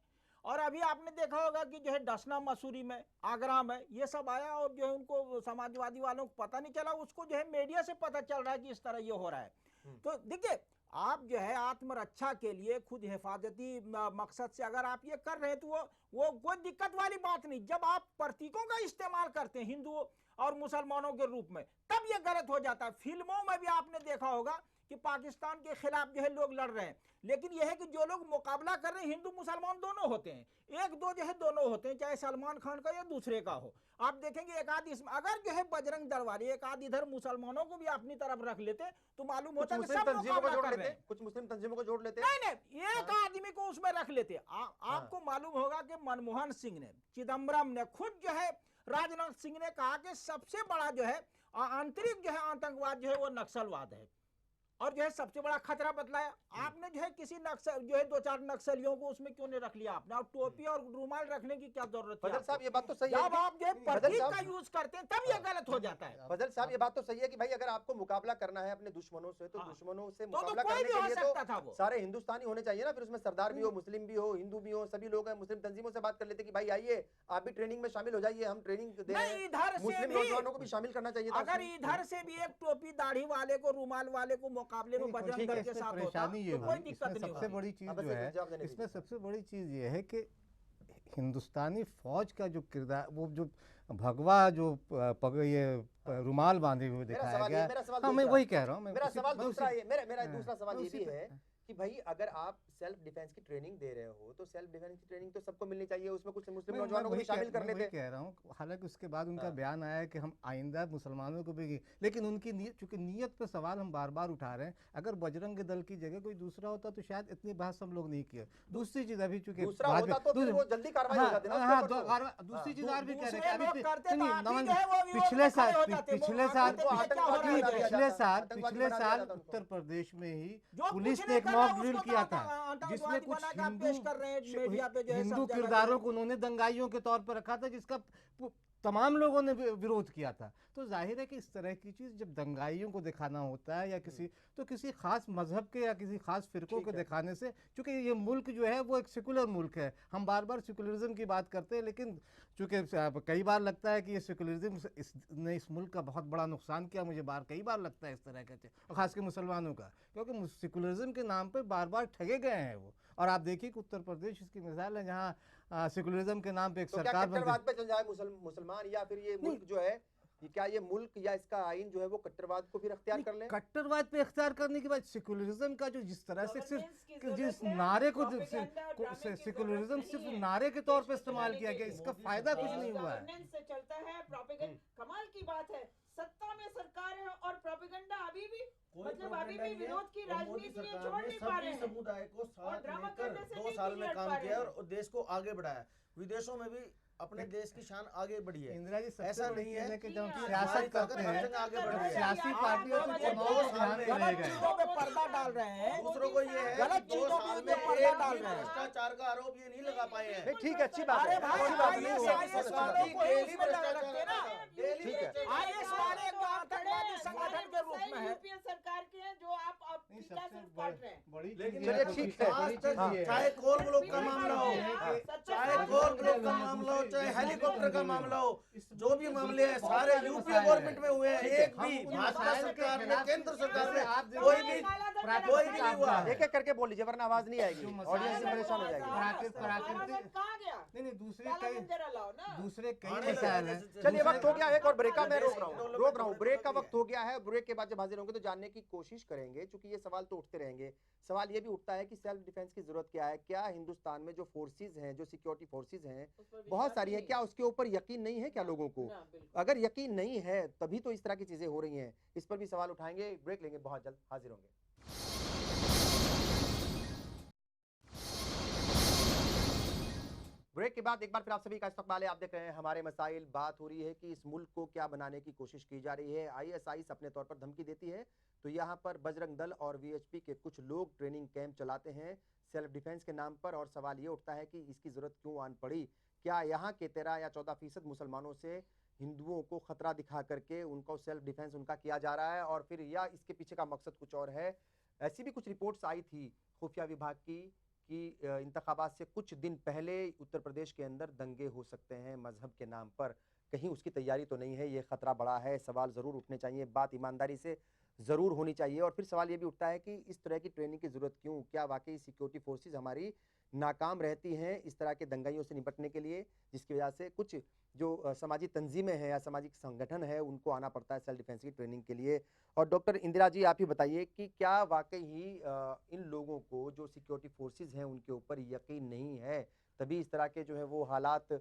और अभी आपने देखा होगा कि जो है डसना मसूरी में, आगरा में ये सब आया और जो है उनको समाजवादी वालों को पता नहीं चला, उसको जो है मीडिया से पता चल रहा है कि इस तरह ये हो रहा है। तो देखिए आप जो है आत्मरक्षा के लिए खुद हिफाजती मकसद से अगर आप ये कर रहे हैं तो वो कोई दिक्कत वाली बात नहीं। जब आप प्रतीकों का इस्तेमाल करते हैं हिंदुओं और मुसलमानों के रूप में, तब ये गलत हो जाता है। फिल्मों में भी आपने देखा होगा कि पाकिस्तान के खिलाफ जो है लोग लड़ रहे हैं, लेकिन यह है कि जो लोग मुकाबला कर रहे हैं हिंदू मुसलमान दोनों होते हैं, एक दो जो है दोनों होते हैं, चाहे सलमान खान का या दूसरे का हो। आप देखेंगे एक आध इसमें अगर जो है बजरंग दल वाले एक आध इधर मुसलमानों को भी अपनी तरफ रख लेते तो मालूम होता है सब मुकाबला कर रहे हैं। कुछ मुस्लिम तंजीमों को जोड़ लेते, नहीं एक आदमी को उसमें रख लेते। आपको मालूम होगा कि मनमोहन सिंह ने, चिदम्बरम ने, खुद जो है राजनाथ सिंह ने कहा कि सबसे बड़ा जो है आंतरिक जो है आतंकवाद जो है वो नक्सलवाद है, और जो है सबसे बड़ा खतरा बतलाया। आपने जो है किसी नक्सल जो है 2-4 नक्सलियों को उसमें क्यों नहीं रख लिया आपने? और टोपी और रुमाल रखने की क्या जरूरत है? फजल साहब ये बात तो सही है, जब आप जो प्रतीक का यूज करते हैं तब ये गलत हो जाता है। फजल साहब ये बात तो सही है कि भाई अगर आपको मुकाबला करना है अपने दुश्मनों से, तो दुश्मनों से मुकाबला करने के लिए तो सारे हिंदुस्तानी होने चाहिए ना। फिर उसमें सरदार भी हो, मुस्लिम भी हो, हिंदू भी हो, सभी लोग हैं। मुस्लिम तंजीमों से बात कर लेते कि भाई आइए आप भी ट्रेनिंग में शामिल हो जाइए, हम ट्रेनिंग दे रहे हैं। इधर मुस्लिम नौजवानों को भी शामिल करना चाहिए। अगर इधर से भी एक टोपी दाढ़ी वाले को, रुमाल वाले को मुकाबले में बजरंग दल के साथ होता तो कोई दिक्कत नहीं। सबसे बड़ी चीज जो है इसमें, सबसे बड़ी चीज ये है कि हिंदुस्तानी फौज का जो किरदार, वो जो भगवा जो ये रुमाल बांधे हुए दिखाया गया, हाँ मैं वही कह रहा हूँ। मेरा सवाल दूसरा सवाल ये भी है कि भाई अगर आप सेल्फ डिफेंस की ट्रेनिंग दे रहे हो तो सेल्फ डिफेंस की ट्रेनिंग तो सबको मिलनी चाहिए, उसमें कुछ मुस्लिम नौजवानों को भी शामिल कर लेते। कह रहा हूँ, हालांकि उसके बाद उनका बयान आया कि हम आइंदा मुसलमानों को भी, लेकिन उनकी चूंकि नीयत पे सवाल हम बार बार उठा रहे हैं। अगर बजरंग दल की जगह कोई दूसरा होता तो शायद इतनी बहस हम लोग नहीं किए। दूसरी चीज अभी चूंकि दूसरी चीज और भी कह रहे हैं, पिछले साल उत्तर प्रदेश में ही पुलिस ने एक मॉक ड्रिल किया था जिसमें कुछ हिंदू किरदारों को उन्होंने दंगाइयों के तौर पर रखा था, जिसका तमाम लोगों ने विरोध किया था। तो जाहिर है कि इस तरह की चीज जब दंगाइयों को दिखाना होता है या किसी खास मजहब के या किसी खास फिरकों को दिखाने से, चूंकि ये मुल्क जो है वो एक सेकुलर मुल्क है, हम बार बार सेकुलरिज्म की बात करते हैं, लेकिन चूंकि कई बार लगता है कि ये सेकुलरिज्म ने इस मुल्क का बहुत बड़ा नुकसान किया, मुझे कई बार लगता है इस तरह का, और खासकर मुसलमानों का, क्योंकि सेकुलरिज्म के नाम पर बार बार ठगे गए हैं वो। और आप देखिए कि उत्तर प्रदेश इसकी मिसाल है जहाँ सेकुलरिज्म के नाम पे एक सरकार कट्टरवाद पे चल जाए मुसलमान, या फिर ये मुल्क जो है, क्या ये मुल्क या इसका आइन जो है वो कट्टरवाद को फिर अख्तियार कर ले? कट्टरवाद पे अख्तियार करने के बाद सेकुलरिज्म का जो जिस तरह से सिर्फ जिस नारे को सेकुलरिज्म सिर्फ नारे के तौर पे इस्तेमाल किया गया, इसका फायदा कुछ नहीं हुआ है। चलता है प्रोपेगेंडा, कमाल की बात है, सत्ता में सरकार है और प्रोपेगेंडा अभी भी, मतलब अभी भी विरोध की राजनीति छोड़ नहीं पा रहे हैं। समुदाय को साथ लेकर 2 साल में काम किया और देश को आगे बढ़ाया। विदेशों में भी अपने देश की शान आगे बढ़ी है। इंदिरा जी, ऐसा नहीं है कि जब सियासत करते हैं आगे बढ़ रही है, सियासी पार्टियों को गलत चीजों पे पर्दा डाल रहे हैं, दूसरों को ये है गलत चीजों पे पर्दा डाल रहे हैं। भ्रष्टाचार का आरोप ये नहीं लगा पाए हैं। ठीक है, अच्छी बात है। संगठन के रूप में है, सरकार के हैं जो आप काट रहे हैं। लेकिन ठीक है, चाहे कोल ब्लॉक का मामला हो, चाहे कोल ब्लॉक का मामला हो, चाहे हेलीकॉप्टर का मामला हो, जो भी मामले हैं सारे यूपीए गवर्नमेंट में हुए हैं। एक भी भाजपा सरकार में, केंद्र सरकार में कोई भी नहीं हुआ। एक एक करके बोल लीजिए वरना आवाज नहीं आएगी, ऑडियंस परेशान हो जाएगी। नहीं, दूसरे कई मिसाल है। चलिए वक्त हो गया है, एक और ब्रेक का मैं रोक रहा हूँ। ब्रेक का वक्त हो गया है। ब्रेक के बाद जब हाजिर होंगे तो जानने की कोशिश करेंगे, क्योंकि ये सवाल तो उठते रहेंगे। सवाल ये भी उठता है कि सेल्फ डिफेंस की जरूरत क्या है, क्या हिंदुस्तान में जो फोर्सेज हैं, जो सिक्योरिटी फोर्सेज हैं बहुत सारी है, क्या उसके ऊपर यकीन नहीं है क्या लोगों को? अगर यकीन नहीं है तभी तो इस तरह की चीजें हो रही हैं। इस पर भी सवाल उठाएंगे, ब्रेक लेंगे, बहुत जल्द हाजिर होंगे। ब्रेक के बाद एक बार फिर आप सभी का इस्तकबाल है। आप देख रहे हैं हमारे मसाइल। बात हो रही है कि इस मुल्क को क्या बनाने की कोशिश की जा रही है। आईएसआईएस अपने तौर पर धमकी देती है तो यहाँ पर बजरंग दल और वीएचपी के कुछ लोग ट्रेनिंग कैंप चलाते हैं सेल्फ डिफेंस के नाम पर, और सवाल ये उठता है कि इसकी जरूरत क्यों आन पड़ी। क्या यहाँ के 13 या 14% मुसलमानों से हिंदुओं को खतरा दिखा करके उनको सेल्फ डिफेंस उनका किया जा रहा है, और फिर या इसके पीछे का मकसद कुछ और है। ऐसी भी कुछ रिपोर्ट्स आई थी खुफिया विभाग की कि इंतखाबात से कुछ दिन पहले उत्तर प्रदेश के अंदर दंगे हो सकते हैं मजहब के नाम पर। कहीं उसकी तैयारी तो नहीं है, ये खतरा बड़ा है। सवाल ज़रूर उठने चाहिए, बात ईमानदारी से ज़रूर होनी चाहिए। और फिर सवाल ये भी उठता है कि इस तरह की ट्रेनिंग की ज़रूरत क्यों? क्या वाकई सिक्योरिटी फोर्सेस हमारी नाकाम रहती हैं इस तरह के दंगाइयों से निपटने के लिए, जिसकी वजह से कुछ जो समाजी तंजीमें हैं या सामाजिक संगठन है उनको आना पड़ता है सेल्फ डिफेंस की ट्रेनिंग के लिए। और डॉक्टर इंदिरा जी, आप ही बताइए कि क्या वाकई ही इन लोगों को जो सिक्योरिटी फोर्सेस हैं उनके ऊपर यकीन नहीं है, तभी इस तरह के जो है वो हालात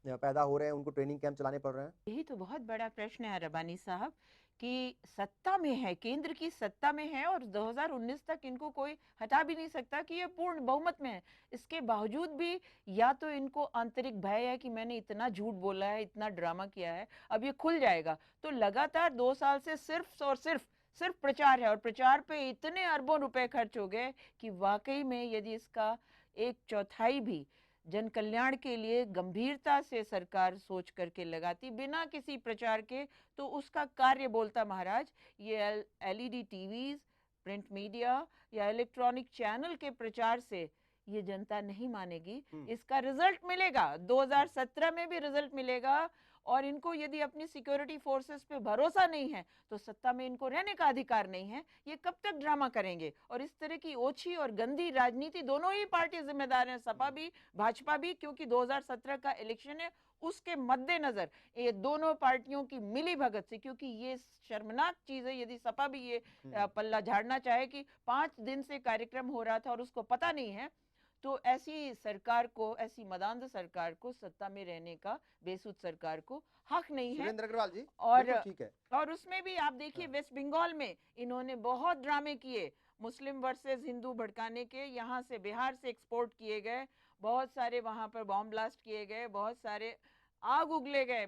पैदा हो रहे हैं, उनको ट्रेनिंग कैंप चलाने पड़ रहे हैं? यही तो बहुत बड़ा प्रश्न है रबानी साहब कि सत्ता में है, केंद्र की सत्ता में है और 2019 तक इनको कोई हटा भी नहीं सकता कि ये पूर्ण बहुमत में है। इसके बावजूद भी या तो इनको आंतरिक भय है कि मैंने इतना झूठ बोला है, इतना ड्रामा किया है, अब ये खुल जाएगा। तो लगातार 2 साल से सिर्फ और सिर्फ प्रचार है, और प्रचार पे इतने अरबों रुपए खर्च हो गए कि वाकई में यदि इसका 1/4 भी जन कल्याण के लिए गंभीरता से सरकार सोच करके लगाती बिना किसी प्रचार के, तो उसका कार्य बोलता महाराज। ये एलईडी टीवीज, प्रिंट मीडिया या इलेक्ट्रॉनिक चैनल के प्रचार से ये जनता नहीं मानेगी। इसका रिजल्ट मिलेगा, 2017 में भी रिजल्ट मिलेगा। और इनको यदि अपनी सिक्योरिटी फोर्सेस पे भरोसा नहीं है तो सत्ता में इनको रहने का अधिकार नहीं है। ये कब तक ड्रामा करेंगे? और इस तरह की ओछी और गंदी राजनीति दोनों ही पार्टी जिम्मेदार हैं, सपा भी भाजपा भी, क्योंकि 2017 का इलेक्शन है, उसके मद्देनजर ये दोनों पार्टियों की मिली भगत से, क्योंकि ये शर्मनाक चीज है यदि सपा भी ये पल्ला झाड़ना चाहे कि 5 दिन से कार्यक्रम हो रहा था और उसको पता नहीं है, तो ऐसी सरकार को, ऐसी मदांध सरकार को सत्ता में रहने का, बेसुध सरकार को हक नहीं है। सुरेंद्र अग्रवाल जी, और ठीक है। और उसमें भी आप देखिए वेस्ट बंगाल में इन्होंने बहुत ड्रामे किए, मुस्लिम वर्सेस हिंदू भड़काने के। यहाँ से बिहार से एक्सपोर्ट किए गए, बहुत सारे वहां पर बॉम्ब ब्लास्ट किए गए, बहुत सारे आग उगले गए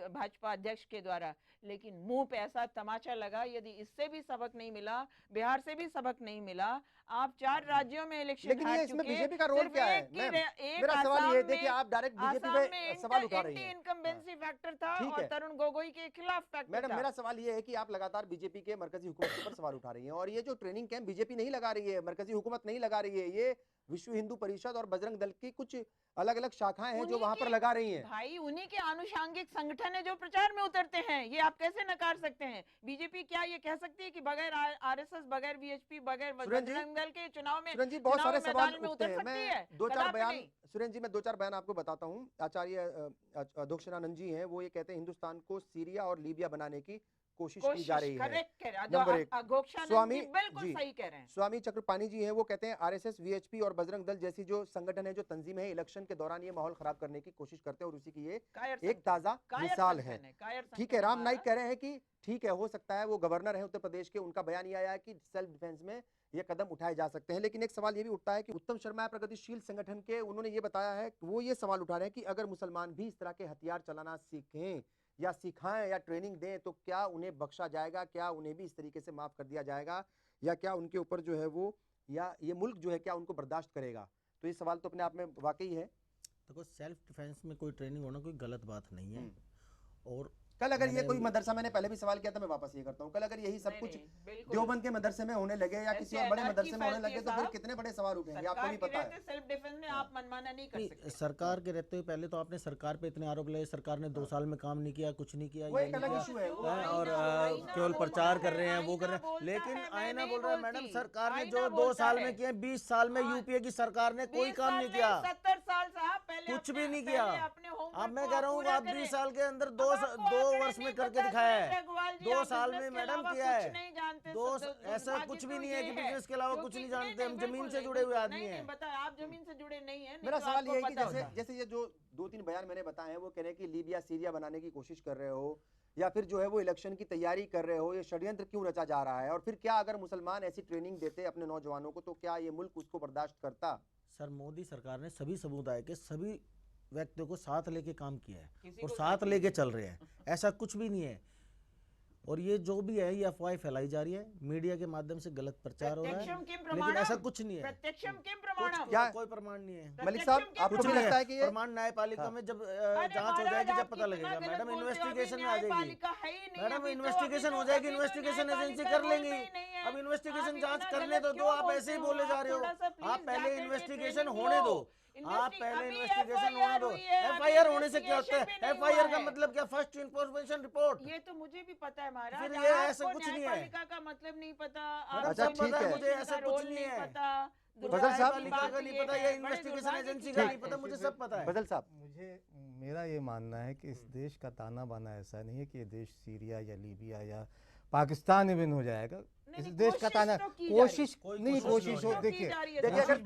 भाजपा अध्यक्ष के द्वारा, लेकिन मुंह पे ऐसा तमाचा लगा। यदि इससे भी सबक नहीं मिला, बिहार से भी सबक नहीं मिला, आप 4 राज्यों में इलेक्शन लेकिन ये इसमें बीजेपी का रोल क्या है? मेरा सवाल ये देखिए, आप डायरेक्ट बीजेपी पे सवाल उठा रही हैं। इनकम्बेंसी फैक्टर था और तरुण गोगोई के खिलाफ फैक्टर मैडम, मेरा सवाल ये है कि आप लगातार बीजेपी के मरकजी हुकूमत के ऊपर सवाल उठा रही हैं, और ये जो ट्रेनिंग कैंप बीजेपी नहीं लगा रही है, मरकजी हुकूमत नहीं लगा रही है, ये विश्व हिंदू परिषद और बजरंग दल की कुछ अलग अलग शाखाएं हैं जो वहां पर लगा रही हैं। भाई उन्हीं के आनुषंगिक संगठन है जो प्रचार में उतरते हैं, ये आप कैसे नकार सकते हैं? बीजेपी क्या ये कह सकती है कि बगैर आरएसएस, बगैर बीएचपी, बगैर बजरंग दल के चुनाव में बहुत सारे सवाल उठते हैं। मैं 2-4 बयान सुरेंद्र जी, मैं 2-4 बयान आपको बताता हूँ। आचार्य अधोक्षरानंद जी हैं, वो ये कहते हैं हिंदुस्तान को सीरिया और लीबिया बनाने की कोशिश की जा रही है। नंबर 1, स्वामी बिल्कुल सही कह रहे हैं। स्वामी चक्रपाणी जी हैं, वो कहते हैं आरएसएस, वीएचपी और बजरंग दल जैसी जो संगठन है, जो तंजीम है, इलेक्शन के दौरान ये माहौल खराब करने की कोशिश करते हैं और उसी की ये एक ताजा मिसाल है। ठीक है, राम नाइक कह रहे हैं कि ठीक है, हो सकता है, वो गवर्नर है उत्तर प्रदेश के, उनका बयान ये आया है कि सेल्फ डिफेंस में ये कदम उठाए जा सकते हैं। लेकिन एक सवाल ये भी उठता है कि उत्तम शर्मा प्रगतिशील संगठन के, उन्होंने ये बताया है, वो ये सवाल उठा रहे हैं कि अगर मुसलमान भी इस तरह के हथियार चलाना सीखें या सिखाएं या ट्रेनिंग दें तो क्या उन्हें बख्शा जाएगा? क्या उन्हें भी इस तरीके से माफ कर दिया जाएगा, या क्या उनके ऊपर जो है वो, या ये मुल्क जो है क्या उनको बर्दाश्त करेगा? तो ये सवाल तो अपने आप में वाकई है। देखो, सेल्फ डिफेंस में कोई ट्रेनिंग होना कोई गलत बात नहीं है। और कल अगर ये कोई मदरसा, मैंने पहले भी सवाल किया था, मैं वापस ये करता हूँ, कल अगर यही सब कुछ देवबंद के मदरसे में होने लगे या किसी और बड़े मदरसे में होने लगे तो फिर कितने बड़े सवाल उठेंगे, आपको भी पता है। सेल्फ डिफेंस में आप मनमाना नहीं कर सकते। सरकार के रहते हुए पहले तो आपने सरकार पे इतने आरोप लगाए, सरकार ने 2 साल में काम नहीं किया, कुछ नहीं किया, वो एक अलग इशू है, और केवल प्रचार कर रहे हैं, वो कर रहे हैं। लेकिन आईना बोल रहा है मैडम, सरकार ने जो 2 साल में किए, 20 साल में यूपीए की सरकार ने कोई काम नहीं किया, 70 साल साहब पहले कुछ भी नहीं किया। अब मैं कह रहा हूँ आप 20 साल के अंदर 2 वर्ष में करके दिखाया है, 2 साल में मैडम किया है। ऐसा कुछ भी नहीं है कि बिजनेस के अलावा कुछ नहीं जानते, हम जमीन से जुड़े हुए आदमी हैं। आप जमीन से जुड़े नहीं हैं। मेरा सवाल ये है कि जैसे ये जो 2-3 बयान मैंने बताए हैं, वो कह रहे हैं कि लीबिया सीरिया बनाने की कोशिश कर रहे हो, या फिर जो है वो इलेक्शन की तैयारी कर रहे हो, ये षड्यंत्र क्यों रचा जा रहा है? और फिर क्या अगर मुसलमान ऐसी ट्रेनिंग देते अपने नौजवानों को तो क्या ये मुल्क उसको बर्दाश्त करता? सर, मोदी सरकार ने सभी समुदाय के सभी व्यक्तियों को साथ लेके काम किया है और साथ लेके चल रहे हैं, ऐसा कुछ भी नहीं है। और ये जो भी है ये अफवाह फैलाई जा रही है, मीडिया के माध्यम से गलत प्रचार हो रहा है, लेकिन ऐसा कुछ नहीं है। क्या कोई प्रमाण नहीं है मलिक साहब, आपको भी लगता है कि ये प्रमाण न्यायपालिका में जब जांच हो जाएगी जब पता लगेगा। मैडम इन्वेस्टिगेशन में आ जाएगी, मैडम इन्वेस्टिगेशन हो जाएगी, इन्वेस्टिगेशन एजेंसी कर लेंगी। अब इन्वेस्टिगेशन जांच करने दो, आप ऐसे ही बोले जा रहे हो। आप पहले इन्वेस्टिगेशन होने दो, आप पहले इन्वेस्टिगेशन होने दो। एफआईआर होने से क्या होता है? एफआईआर का मतलब क्या? First information report. ये तो मुझे भी पता है महाराज, फिर ये ऐसा कुछ नहीं है। न्यायपालिका का मतलब नहीं पता, अच्छा ठीक है, मुझे ऐसा कुछ नहीं है। फजल साहब का नहीं पता या इन्वेस्टिगेशन एजेंसी का नहीं पता, मुझे सब पता है। फजल साहब, मुझे मेरा ये मानना है कि इस देश का ताना बाना ऐसा नहीं है कि ये देश सीरिया या लीबिया या पाकिस्तान इवन हो जाएगा। इस देश का ताना कोशिश नहीं, कोशिश हो, देखिए अगर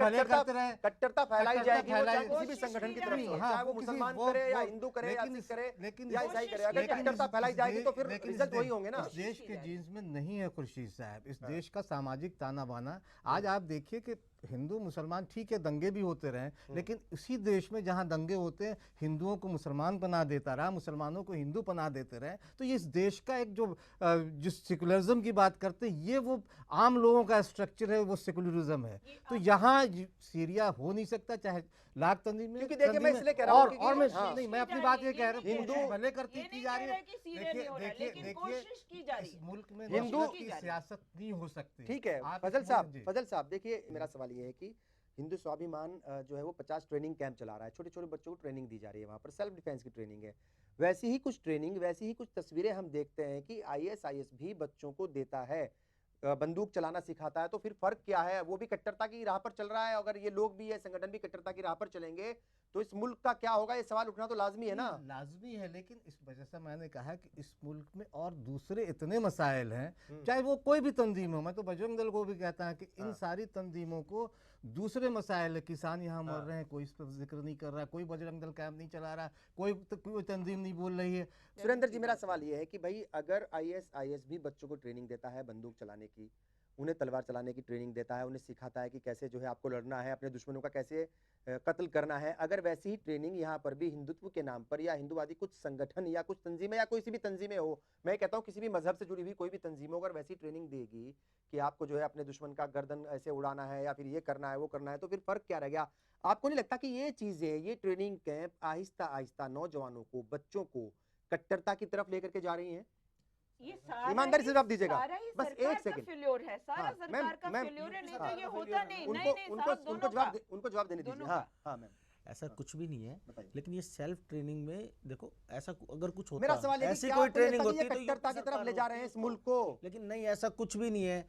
कट्टरता फैलाई जाएगी किसी भी संगठन की तरफ से, चाहे वो मुसलमान करे या हिंदू करे या सिख करे या ईसाई करे, अगर कट्टरता फैलाई जाएगी तो फिर रिजल्ट वही होंगे ना। इस देश के जीन्स में नहीं है खुर्शीद साहब, इस देश का सामाजिक ताना बाना। आज आप देखिए कि हिंदू मुसलमान, ठीक है दंगे भी होते रहे, लेकिन इसी देश में जहां दंगे होते हैं हिंदुओं को मुसलमान पनाह देता रहा, मुसलमानों को हिंदू पनाह देते रहे। तो ये इस देश का एक जो जिस सेकुलरिज्म की बात करते हैं, ये वो आम लोगों का स्ट्रक्चर है, वो सेकुलरिज्म है। तो यहाँ सीरिया हो नहीं सकता, चाहे लाख तंजीम में। क्योंकि देखिए मैं इसलिए कह रहा हूं और मैं नहीं, मैं अपनी बात ये कह रहा हूँ, हिंदू भले करती की जा रही है। देखिए इस मुल्क में हिंदू की सियासत नहीं हो सकती। ठीक है फजल साहब, देखिए मेरा सवाल ये है कि हिंदू स्वाभिमान जो है वो 50 ट्रेनिंग कैंप चला रहा है, छोटे छोटे बच्चों को ट्रेनिंग दी जा रही है, वहाँ पर सेल्फ डिफेंस की ट्रेनिंग है। वैसी ही कुछ ट्रेनिंग, वैसी ही कुछ तस्वीरें हम देखते हैं कि ISIS भी बच्चों को देता है, बंदूक चलाना सिखाता है। तो फिर फर्क क्या है? वो भी कट्टरता की राह पर चल रहा है, अगर ये लोग भी, ये संगठन भी कट्टरता की राह पर चलेंगे तो इस मुल्क का क्या होगा? ये सवाल उठना तो लाजमी है ना। लाजमी है, लेकिन इस वजह से मैंने कहा कि इस मुल्क में और दूसरे इतने मसाइल हैं, चाहे वो कोई भी तंजीम हो। मैं तो बजरंग दल को भी कहता है कि इन सारी तंजीमों को दूसरे मसाइल, किसान यहाँ मर रहे हैं, कोई इस पर जिक्र नहीं कर रहा, कोई बजरंग दल कैंप नहीं चला रहा, कोई तंजीम नहीं बोल रही है। सुरेंद्र जी, मेरा सवाल ये है कि भाई अगर ISIS भी बच्चों को ट्रेनिंग देता है बंदूक चलाने की, उन्हें तलवार चलाने की ट्रेनिंग देता है, उन्हें सिखाता है कि कैसे जो है आपको लड़ना है, अपने दुश्मनों का कैसे कत्ल करना है, अगर वैसी ही ट्रेनिंग यहाँ पर भी हिंदुत्व के नाम पर या हिंदुवादी कुछ संगठन या कुछ तंजीमें या कोई सी भी तंजीमें हो, मैं कहता हूँ किसी भी मजहब से जुड़ी हुई कोई भी तंजीम हो, अगर वैसी ट्रेनिंग देगी कि आपको जो है अपने दुश्मन का गर्दन ऐसे उड़ाना है या फिर ये करना है वो करना है, तो फिर फर्क क्या रह गया? आपको नहीं लगता कि ये चीजें, ये ट्रेनिंग कैंप आहिस्ता आहिस्ता नौजवानों को, बच्चों को कट्टरता की तरफ लेकर के जा रही है? ईमानदारी से जवाब दीजिएगा, बस एक सेकंड। फेल्योर है, सारा सरकार का फेल्योर है, नहीं तो ये होता नहीं। उनको जवाब देने दीजिए। हाँ मैम, ऐसा कुछ भी नहीं है, लेकिन ये सेल्फ ट्रेनिंग में देखो, ऐसा अगर कुछ होता, मेरा सवाल है ऐसी कोई ट्रेनिंग होती तो कट्टरता की तरफ ले जा रहे हैं इस मुल्क को। लेकिन नहीं, ऐसा कुछ भी नहीं है।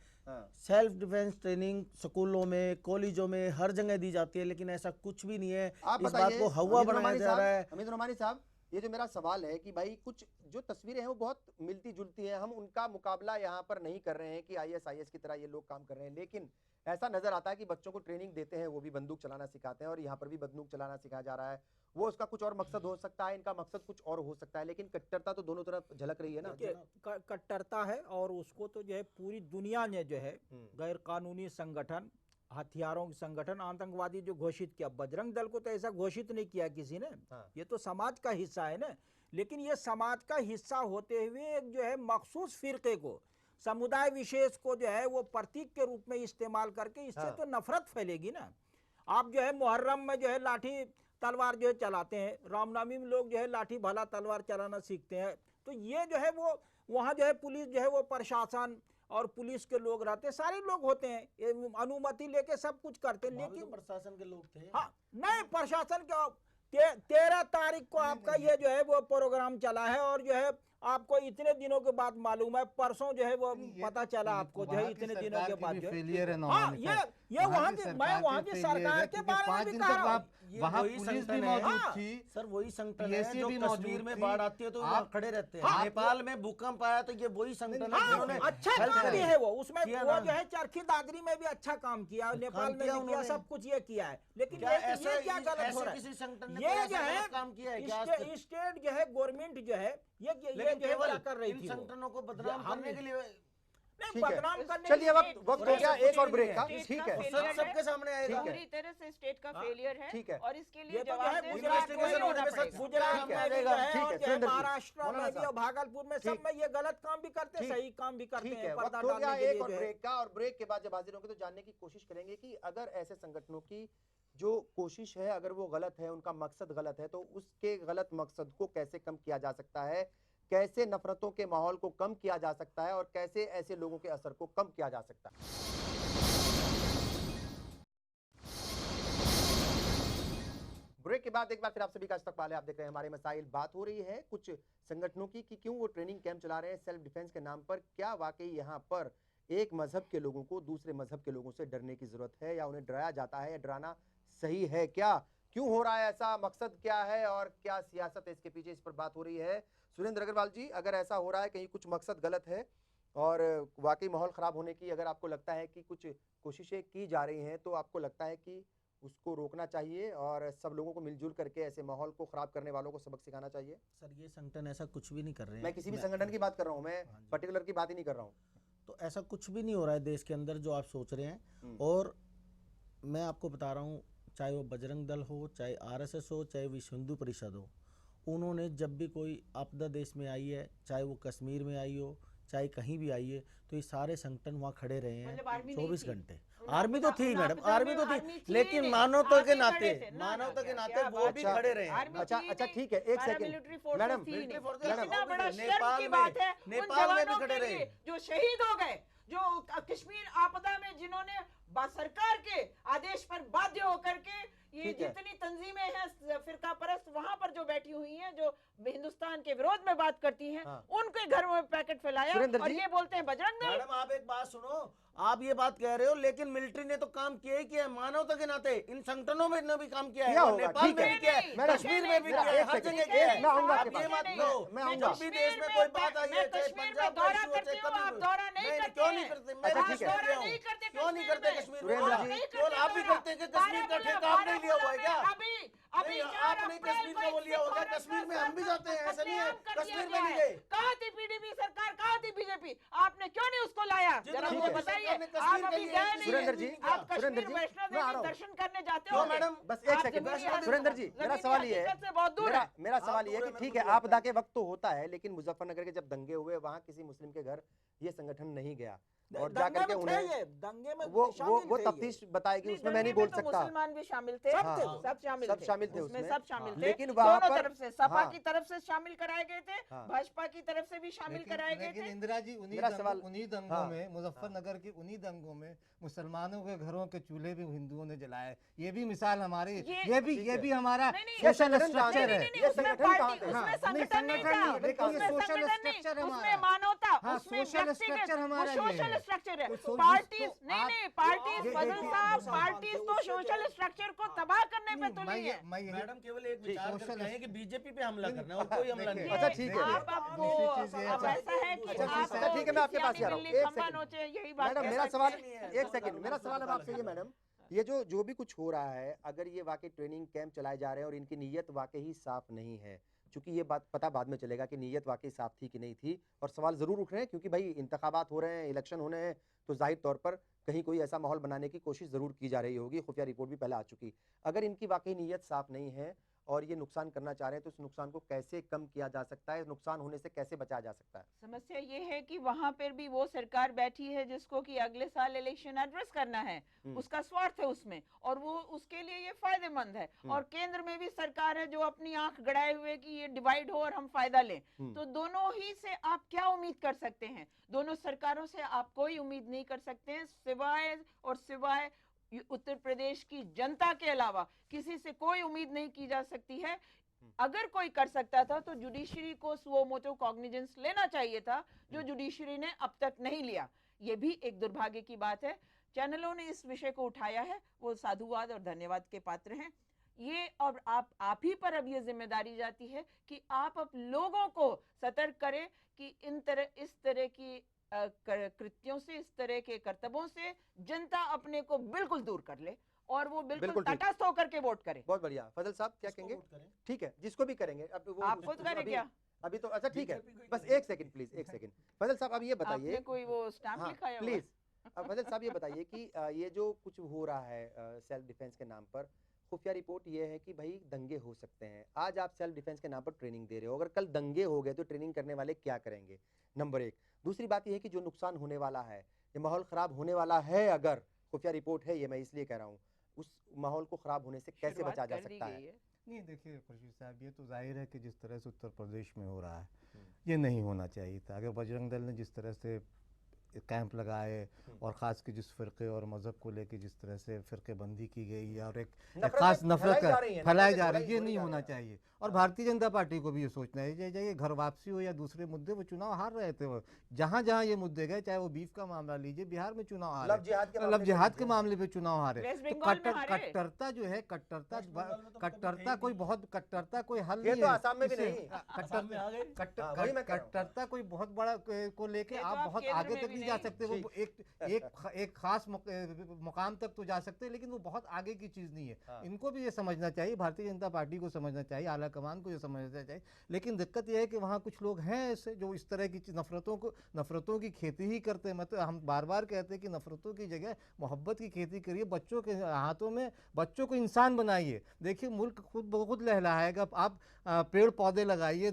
सेल्फ डिफेंस ट्रेनिंग स्कूलों में, कॉलेजों में, हर जगह दी जाती है, लेकिन ऐसा कुछ भी नहीं है। इस बात को हवा बनाया जा रहा है। हमीद नोमानी साहब, ये जो मेरा सवाल है कि भाई कुछ जो तस्वीरें हैं वो बहुत मिलती जुलती हैं, हम उनका मुकाबला यहाँ पर नहीं कर रहे हैं कि ISIS की तरह ये लोग काम कर रहे हैं, लेकिन ऐसा नजर आता है कि बच्चों को ट्रेनिंग देते हैं, वो भी बंदूक चलाना सिखाते हैं और यहाँ पर भी बंदूक चलाना सिखाया जा रहा है। वो उसका कुछ और मकसद हो सकता है, इनका मकसद कुछ और हो सकता है, लेकिन कट्टरता तो दोनों तरफ झलक रही है ना। कट्टरता है, और उसको तो जो है पूरी दुनिया ने जो है गैर कानूनी संगठन, हथियारों के संगठन, आतंकवादी जो घोषित किया। बजरंग दल को तो ऐसा घोषित नहीं किया किसी ने, ये तो समाज का हिस्सा है ना। लेकिन ये समाज का हिस्सा होते हुए एक जो है मखसूस फिरके को, समुदाय विशेष को जो है वो प्रतीक के रूप में इस्तेमाल करके, इससे तो नफरत फैलेगी ना। आप जो है मुहर्रम में जो है लाठी तलवार जो है चलाते हैं, रामनवमी में लोग जो है लाठी भाला तलवार चलाना सीखते हैं, तो ये जो है वो वहाँ जो है पुलिस जो है वो प्रशासन और पुलिस के लोग रहते हैं, सारे लोग होते हैं, अनुमति लेके सब कुछ करते हैं। लेकिन प्रशासन के लोग थे। हाँ, नहीं, प्रशासन का 13 तारीख को आपका ये जो है वो प्रोग्राम चला है, और जो है आपको इतने दिनों के बाद मालूम है, परसों जो है वो पता चला आपको जो है इतने दिनों के बाद जो है। ये वहाँ की, मैं वहाँ की सरकार के बारे में भी कह रहा हूँ। वहाँ पुलिस भी मौजूद थी सर, वही संगठन है जो कश्मीर में बाढ़ आती है तो आप खड़े रहते हैं। नेपाल में भूकंप आया तो ये वही संगठन है जिन्होंने अच्छा काम किया है। वो उसमें वो जो है चरखी दादरी में भी अच्छा काम किया, नेपाल में भी किया, सब कुछ ये किया है। लेकिन ये क्या गलत हो रहा है? किसी संगठन ये जो है काम किया है, स्टेट जो है गवर्नमेंट जो है ये जो है क्या कर रही थी? संगठनों को बदनाम करने के लिए बदनाम करने। चलिए वक्त हो गया एक और ब्रेक का, ठीक है, सबके सामने आएगा, पूरी तरह से स्टेट का फेलियर है, ठीक है, और इसके लिए गुजरात में महाराष्ट्र में भी और भागलपुर में सब में ये गलत काम भी करते हैं, सही काम भी करते हैं। वक्त हो गया एक और ब्रेक का, और ब्रेक के बाद जब हाजिर होंगे तो जानने की कोशिश करेंगे कि अगर ऐसे संगठनों की जो कोशिश है अगर वो गलत है, उनका मकसद गलत है, तो उसके गलत मकसद को कैसे कम किया जा सकता है, कैसे नफरतों के माहौल को कम किया जा सकता है, और कैसे ऐसे लोगों के असर को कम किया जा सकता है। ब्रेक के बाद एक बार फिर आप सभी का इस्तकबाल है। आप देख रहे हैं हमारे मसाइल। बात हो रही है कुछ संगठनों की कि क्यों वो ट्रेनिंग कैंप चला रहे हैं सेल्फ डिफेंस के नाम पर। क्या वाकई यहाँ पर एक मजहब के लोगों को दूसरे मजहब के लोगों से डरने की जरूरत है, या उन्हें डराया जाता है, या डराना सही है क्या? क्यों हो रहा है ऐसा, मकसद क्या है, और क्या सियासत है इसके पीछे, इस पर बात हो रही है। सुरेंद्र अग्रवाल जी, अगर ऐसा हो रहा है कहीं कुछ मकसद गलत है और वाकई माहौल खराब होने की अगर आपको लगता है कि कुछ कोशिशें की जा रही हैं, तो आपको लगता है कि उसको रोकना चाहिए और सब लोगों को मिलजुल करके ऐसे माहौल को खराब करने वालों को सबक सिखाना चाहिए? सर ये संगठन ऐसा कुछ भी नहीं कर रहे हैं। मैं किसी भी संगठन की बात कर रहा हूँ, मैं पर्टिकुलर की बात ही नहीं कर रहा हूँ। तो ऐसा कुछ भी नहीं हो रहा है देश के अंदर जो आप सोच रहे हैं। और मैं आपको बता रहा हूँ, चाहे वो बजरंग दल हो, चाहे आरएसएस हो, चाहे विश्व हिंदू परिषद हो, उन्होंने जब भी कोई आपदा देश में आई है, चाहे वो कश्मीर में आई हो, चाहे कहीं भी आई है, तो ये सारे संगठन वहाँ खड़े रहे हैं 24 घंटे। आर्मी तो थी मैडम, आर्मी तो थी, लेकिन मानवता के नाते वो भी खड़े रहे हैं। अच्छा ठीक है, एक सेकंड मैडम, नेपाल में भी खड़े रहे, जो शहीद हो गए, जो कश्मीर आपदा में जिन्होंने सरकार के आदेश पर बाध्य होकर के ये जितनी तंजीमें हैं फिरका परस्त वहां पर जो बैठी हुई हैं, जो हिंदुस्तान के विरोध में बात करती हैं, उनके घर में पैकेट फैलाया और ये बोलते हैं बजरंग दल। मैडम आप एक बात सुनो, आप ये बात कह रहे हो, लेकिन मिलिट्री ने तो काम किया ही किया है, मानवता के नाते इन संगठनों में भी काम किया है, नेपाल में भी किया है, कश्मीर में भी किया है, हर जगह किया है। आप ये मत कहो, जब भी देश में कोई बात आई है, चाहे पंजाब का इशू हो, चाहे कभी क्यों नहीं करते, मैं भी कह रहा हूँ क्यों नहीं करते कश्मीर में, केवल आप भी करते हैं कि कश्मीर का ठेका आपने लिया हुआ है क्या? नहीं, आपने कश्मीर का वो लिया होगा, कश्मीर में हम भी जाते हैं, ऐसा नहीं है कश्मीर में नहीं गए। कहाँ थी पीडीपी सरकार, कहाँ थी बीजेपी, आपने क्यों नहीं उसको लाया, जरा मुझे बताइए। आप अभी गए नहीं, सुरेंद्र जी, आप कश्मीर वैष्णो देवी दर्शन करने जाते हो मैडम? बस एक सेकंड सुरेंद्र जी, मेरा सवाल ये है, मेरा सवाल ये है कि ठीक है आपदा के वक्त तो होता है, लेकिन मुजफ्फरनगर के जब दंगे हुए वहाँ किसी मुस्लिम के घर ये संगठन नहीं गया और जाकर के उन्हें दंगे में वो तफ्तीश बताएगी, उसमें मैं नहीं बोल सकता। मुसलमान भी शामिल थे, सब शामिल थे उसमें, सब शामिल थे, लेकिन वहाँ दोनों पर तरफ से, सपा की तरफ से शामिल कराए गए थे, भाजपा की तरफ से भी शामिल कराए गए थे। इंदिरा जी उन्हीं दंगों में, मुजफ्फरनगर की उन्हीं दंगों में मुसलमानों के घरों के चूल्हे भी हिंदुओं ने जलाए। ये भी मिसाल हमारी, ये भी हमारा सोशल स्ट्रक्चर है। संगठन नहीं था, सोशल स्ट्रक्चर उसमें मानवता, उसमें सोशल स्ट्रक्चर हमारा सोशल स्ट्रक्चर है। पार्टीज नहीं पार्टीज फजल साहब, पार्टीज तो सोशल स्ट्रक्चर को तबाह करने पे तुली है। मैडम केवल एक विचार करते हैं कि बीजेपी पे हमला करना है और कोई हमला नहीं। अच्छा ठीक है, आप आपको अब ऐसा है कि अच्छा ठीक है, मैं आपके पास आ रहा हूँ। एक सेकंड यही बात मैडम, मेरा सवाल एक सेकंड, मेरा सवाल अब आपसे ये मैडम, ये जो भी कुछ हो रहा है, अगर ये वाकई ट्रेनिंग कैंप चलाए जा रहे हैं और इनकी नीयत वाकई ही साफ नहीं है, क्योंकि ये बात पता बाद में चलेगा कि नीयत वाकई साफ थी कि नहीं थी, और सवाल जरूर उठ रहे हैं क्योंकि भाई इंतखाबात हो रहे हैं, इलेक्शन होने हैं, तो जाहिर तौर पर कहीं कोई ऐसा माहौल बनाने की कोशिश जरूर की जा रही होगी, खुफिया रिपोर्ट भी पहले आ चुकी। अगर इनकी वाकई नीयत साफ नहीं है और ये नुकसान करना चाह रहे हैं, तो इस नुकसान को कैसे कम किया जा सकता है, नुकसान होने से कैसे बचाया जा सकता है? समस्या ये है कि वहां पर भी वो सरकार बैठी है जिसको कि अगले साल इलेक्शन एड्रेस करना है, उसका स्वार्थ है उसमें, और वो उसके लिए ये फायदेमंद है। और केंद्र में भी सरकार है जो अपनी आंख गड़ाए हुए कि ये डिवाइड हो और हम फायदा लें, तो दोनों ही से आप क्या उम्मीद कर सकते हैं? दोनों सरकारों से आप कोई उम्मीद नहीं कर सकते हैं, सिवाय उत्तर प्रदेश की जनता के अलावा किसी से कोई उम्मीद नहीं की जा सकती है। अगर कोई कर सकता था तो जुडिशरी को सुओ मोटो कॉग्निजेंस लेना चाहिए था, जो जुडिशरी ने अब तक नहीं लिया। ये भी एक दुर्भाग्य की बात है। चैनलों ने इस विषय को उठाया है, वो साधुवाद और धन्यवाद के पात्र हैं। ये और आप ही पर अब ये जिम्मेदारी जाती है कि आप अब लोगों को सतर्क करें कि इस तरह की कृत्यों से, इस तरह के कर्तव्यों से जनता अपने को बिल्कुल दूर कर ले और वो बिल्कुल तटस्थ होकर के वोट करे। बहुत बढ़िया। फजल साहब क्या कहेंगे? ठीक है, जिसको भी करेंगे, अब वो आप खुद करें क्या? अभी तो अच्छा ठीक है, बस एक सेकंड प्लीज, एक सेकंड। फजल साहब अब ये बताइए, आपने कोई वो स्टैम्प लिखा है प्लीज। अब फजल साहब ये बताइए कि ये जो कुछ हो रहा है सेल्फ डिफेंस के नाम पर, खुफिया रिपोर्ट ये है कि भाई दंगे हो सकते हैं। आज आप सेल्फ डिफेंस के नाम पर ट्रेनिंग दे रहे हो, अगर कल दंगे हो गए तो ट्रेनिंग करने वाले क्या करेंगे? नंबर एक। दूसरी बात ये है कि जो नुकसान होने वाला है, ये माहौल खराब होने वाला है, अगर खुफिया रिपोर्ट है ये, मैं इसलिए कह रहा हूँ, उस माहौल को खराब होने से कैसे बचा जा सकता है? नहीं देखिए खुर्शीद साहब, ये तो जाहिर है कि जिस तरह से उत्तर प्रदेश में हो रहा है ये नहीं होना चाहिए था। अगर बजरंग दल ने जिस तरह से कैंप लगाए और ख़ास के जिस फ़िरक़े और मज़हब को लेके जिस तरह से फ़िरक़े बंदी की गई और एक ख़ास नफरत फैलाई जा रही है, ये नहीं होना चाहिए। और भारतीय जनता पार्टी को भी ये सोचना है चाहिए, घर वापसी हो या दूसरे मुद्दे, वो चुनाव हार रहे थे। वो जहाँ जहाँ ये मुद्दे गए, चाहे वो बीफ का मामला लीजिए, बिहार में चुनाव हारे, लव जिहाद के मामले पे चुनाव हारे। तो कट्टरता जो है, कट्टरता कोई बहुत कट्टरता कोई हल नहीं है। कट्टरता कोई बहुत बड़ा को लेके आप बहुत आगे तक नहीं जा सकते। वो एक खास मुकाम तक तो जा सकते हैं, लेकिन वो बहुत आगे की चीज़ नहीं है। इनको भी ये समझना चाहिए, भारतीय जनता पार्टी को समझना चाहिए, आला कमान को ये समझना चाहिए। लेकिन दिक्कत यह है कि वहाँ कुछ लोग हैं ऐसे जो इस तरह की नफरतों की खेती ही करते हैं। मतलब हम बार बार कहते हैं कि नफरतों की जगह मोहब्बत की खेती करिए, बच्चों के हाथों में बच्चों को इंसान बनाइए। देखिए मुल्क खुद लहलहाएगा। आप पेड़ पौधे लगाइए,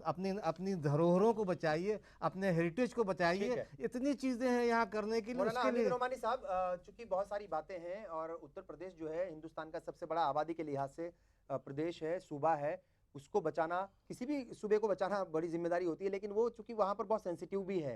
अपनी धरोहरों को बचाइए, अपने हेरिटेज को बचाइए। इतनी चीजें हैं यहाँ करने के लिए। उसके लिए रोमानी साहब, चूंकि बहुत सारी बातें हैं और उत्तर प्रदेश जो है हिंदुस्तान का सबसे बड़ा आबादी के लिहाज से प्रदेश है, सूबा है, उसको बचाना, किसी भी सूबे को बचाना बड़ी जिम्मेदारी होती है, लेकिन वो चूंकि वहां पर बहुत सेंसिटिव भी है,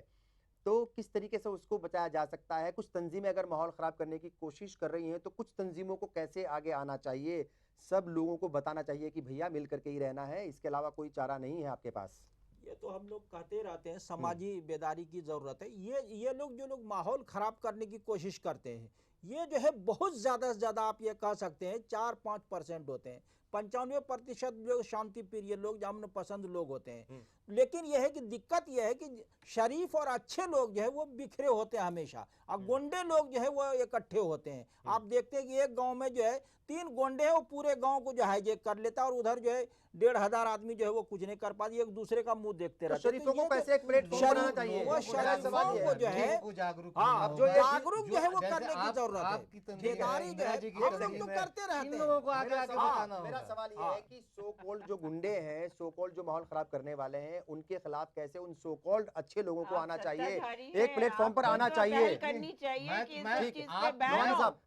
तो किस तरीके से उसको बचाया जा सकता है? कुछ तंजीमें अगर माहौल खराब करने की कोशिश कर रही हैं तो कुछ तंजीमों को कैसे आगे आना चाहिए? सब लोगों को बताना चाहिए कि भैया मिल करके ही रहना है, इसके अलावा कोई चारा नहीं है आपके पास। ये तो हम लोग कहते रहते हैं, समाजी बेदारी की जरूरत है। ये लोग जो लोग माहौल खराब करने की कोशिश करते हैं, ये जो है बहुत ज्यादा से ज्यादा आप ये कह सकते हैं 4-5% होते हैं। 95% लोग शांति प्रिय लोग, अमन पसंद लोग होते हैं। लेकिन यह है कि दिक्कत यह है कि शरीफ और अच्छे लोग जो है वो बिखरे होते हैं हमेशा, और गुंडे लोग जो है वो इकट्ठे होते हैं। आप देखते हैं कि एक गांव में जो है 3 गुंडे हैं, वो पूरे गांव को जो है ये कर लेता है, और उधर जो है 1,500 आदमी जो है वो कुछ नहीं कर पाते, एक दूसरे का मुंह देखते रहते हैं। शरीफों को कैसे एक प्लेटफॉर्म बनाना चाहिए? वो शरीफों को जो है जागरूक जो है वो करने की जरूरत है। बेदारी जो है हम लोग तो करते रहते हैं। मेरा सवाल ये है कि सो कॉल्ड जो गुंडे हैं, सो कॉल्ड जो माहौल खराब करने वाले हैं, उनके खिलाफ कैसे उन सो कॉल्ड अच्छे लोगों को आना चाहिए, एक प्लेटफॉर्म पर आना चाहिए? करनी चाहिए कि इस चीज पे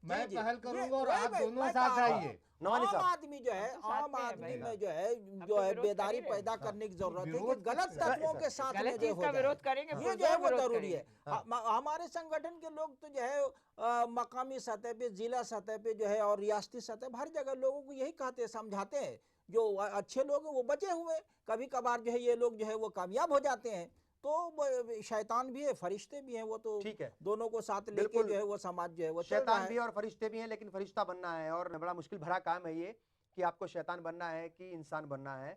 मैं पहल करूंगा और आप दोनों साथ आइए। आम आदमी जो है, आम आदमी में जो है बेदारी पैदा करने की जरूरत है कि गलत तत्वों के साथ में जो हो विरोध करेंगे, ये जो है वो जरूरी है। हमारे संगठन के लोग तो जो है मकामी सतह पे, जिला सतह पे जो है और रियासती सतह पे हर जगह लोगों को यही कहते हैं, समझाते हैं। जो अच्छे लोग हैं वो बचे हुए, कभी कभार जो है ये लोग जो है वो कामयाब हो जाते हैं। तो शैतान भी है, फरिश्ते भी हैं, वो तो ठीक है, दोनों को साथ लेके जो है वो समाज जो है वो शैतान भी और फरिश्ते भी हैं, लेकिन फरिश्ता बनना है और बड़ा मुश्किल भरा काम है ये, कि आपको शैतान बनना है कि इंसान बनना है।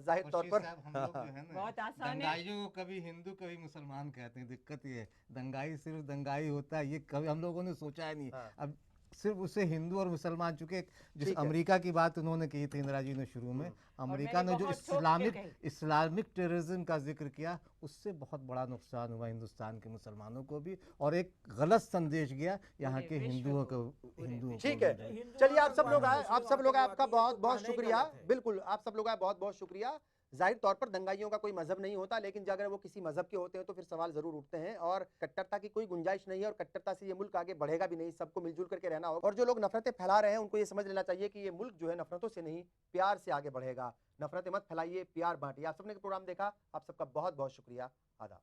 जाहिर तौर पर हम लोग जो है ना, बहुत आसान है। दंगाइयों को कभी हिंदू कभी मुसलमान कहते हैं। दिक्कत ये है, दंगाई सिर्फ दंगाई होता है, ये कभी हम लोगों ने सोचा ही नहीं। अब सिर्फ उसे हिंदू और मुसलमान, चूंकि जिस अमेरिका की बात उन्होंने की थी इंदिरा जी ने शुरू में, अमेरिका ने जो इस्लामिक टेररिज्म का जिक्र किया, उससे बहुत बड़ा नुकसान हुआ हिंदुस्तान के मुसलमानों को भी, और एक गलत संदेश गया यहाँ के हिंदुओं को। ठीक है, चलिए आप सब लोग आए, आपका बहुत बहुत शुक्रिया। बिल्कुल, आप सब लोग आए, बहुत बहुत शुक्रिया। जाहिर तौर पर दंगाइयों का कोई मजहब नहीं होता, लेकिन अगर वो किसी मजहब के होते हैं तो फिर सवाल जरूर उठते हैं, और कट्टरता की कोई गुंजाइश नहीं है, और कट्टरता से ये मुल्क आगे बढ़ेगा भी नहीं। सबको मिलजुल करके रहना होगा, और जो लोग नफरतें फैला रहे हैं उनको ये समझ लेना चाहिए कि ये मुल्क जो है नफरतों से नहीं, प्यार से आगे बढ़ेगा। नफरतें मत फैलाइए, प्यार बांटिए। आप सबने प्रोग्राम देखा, आप सबका बहुत बहुत शुक्रिया। आदाब।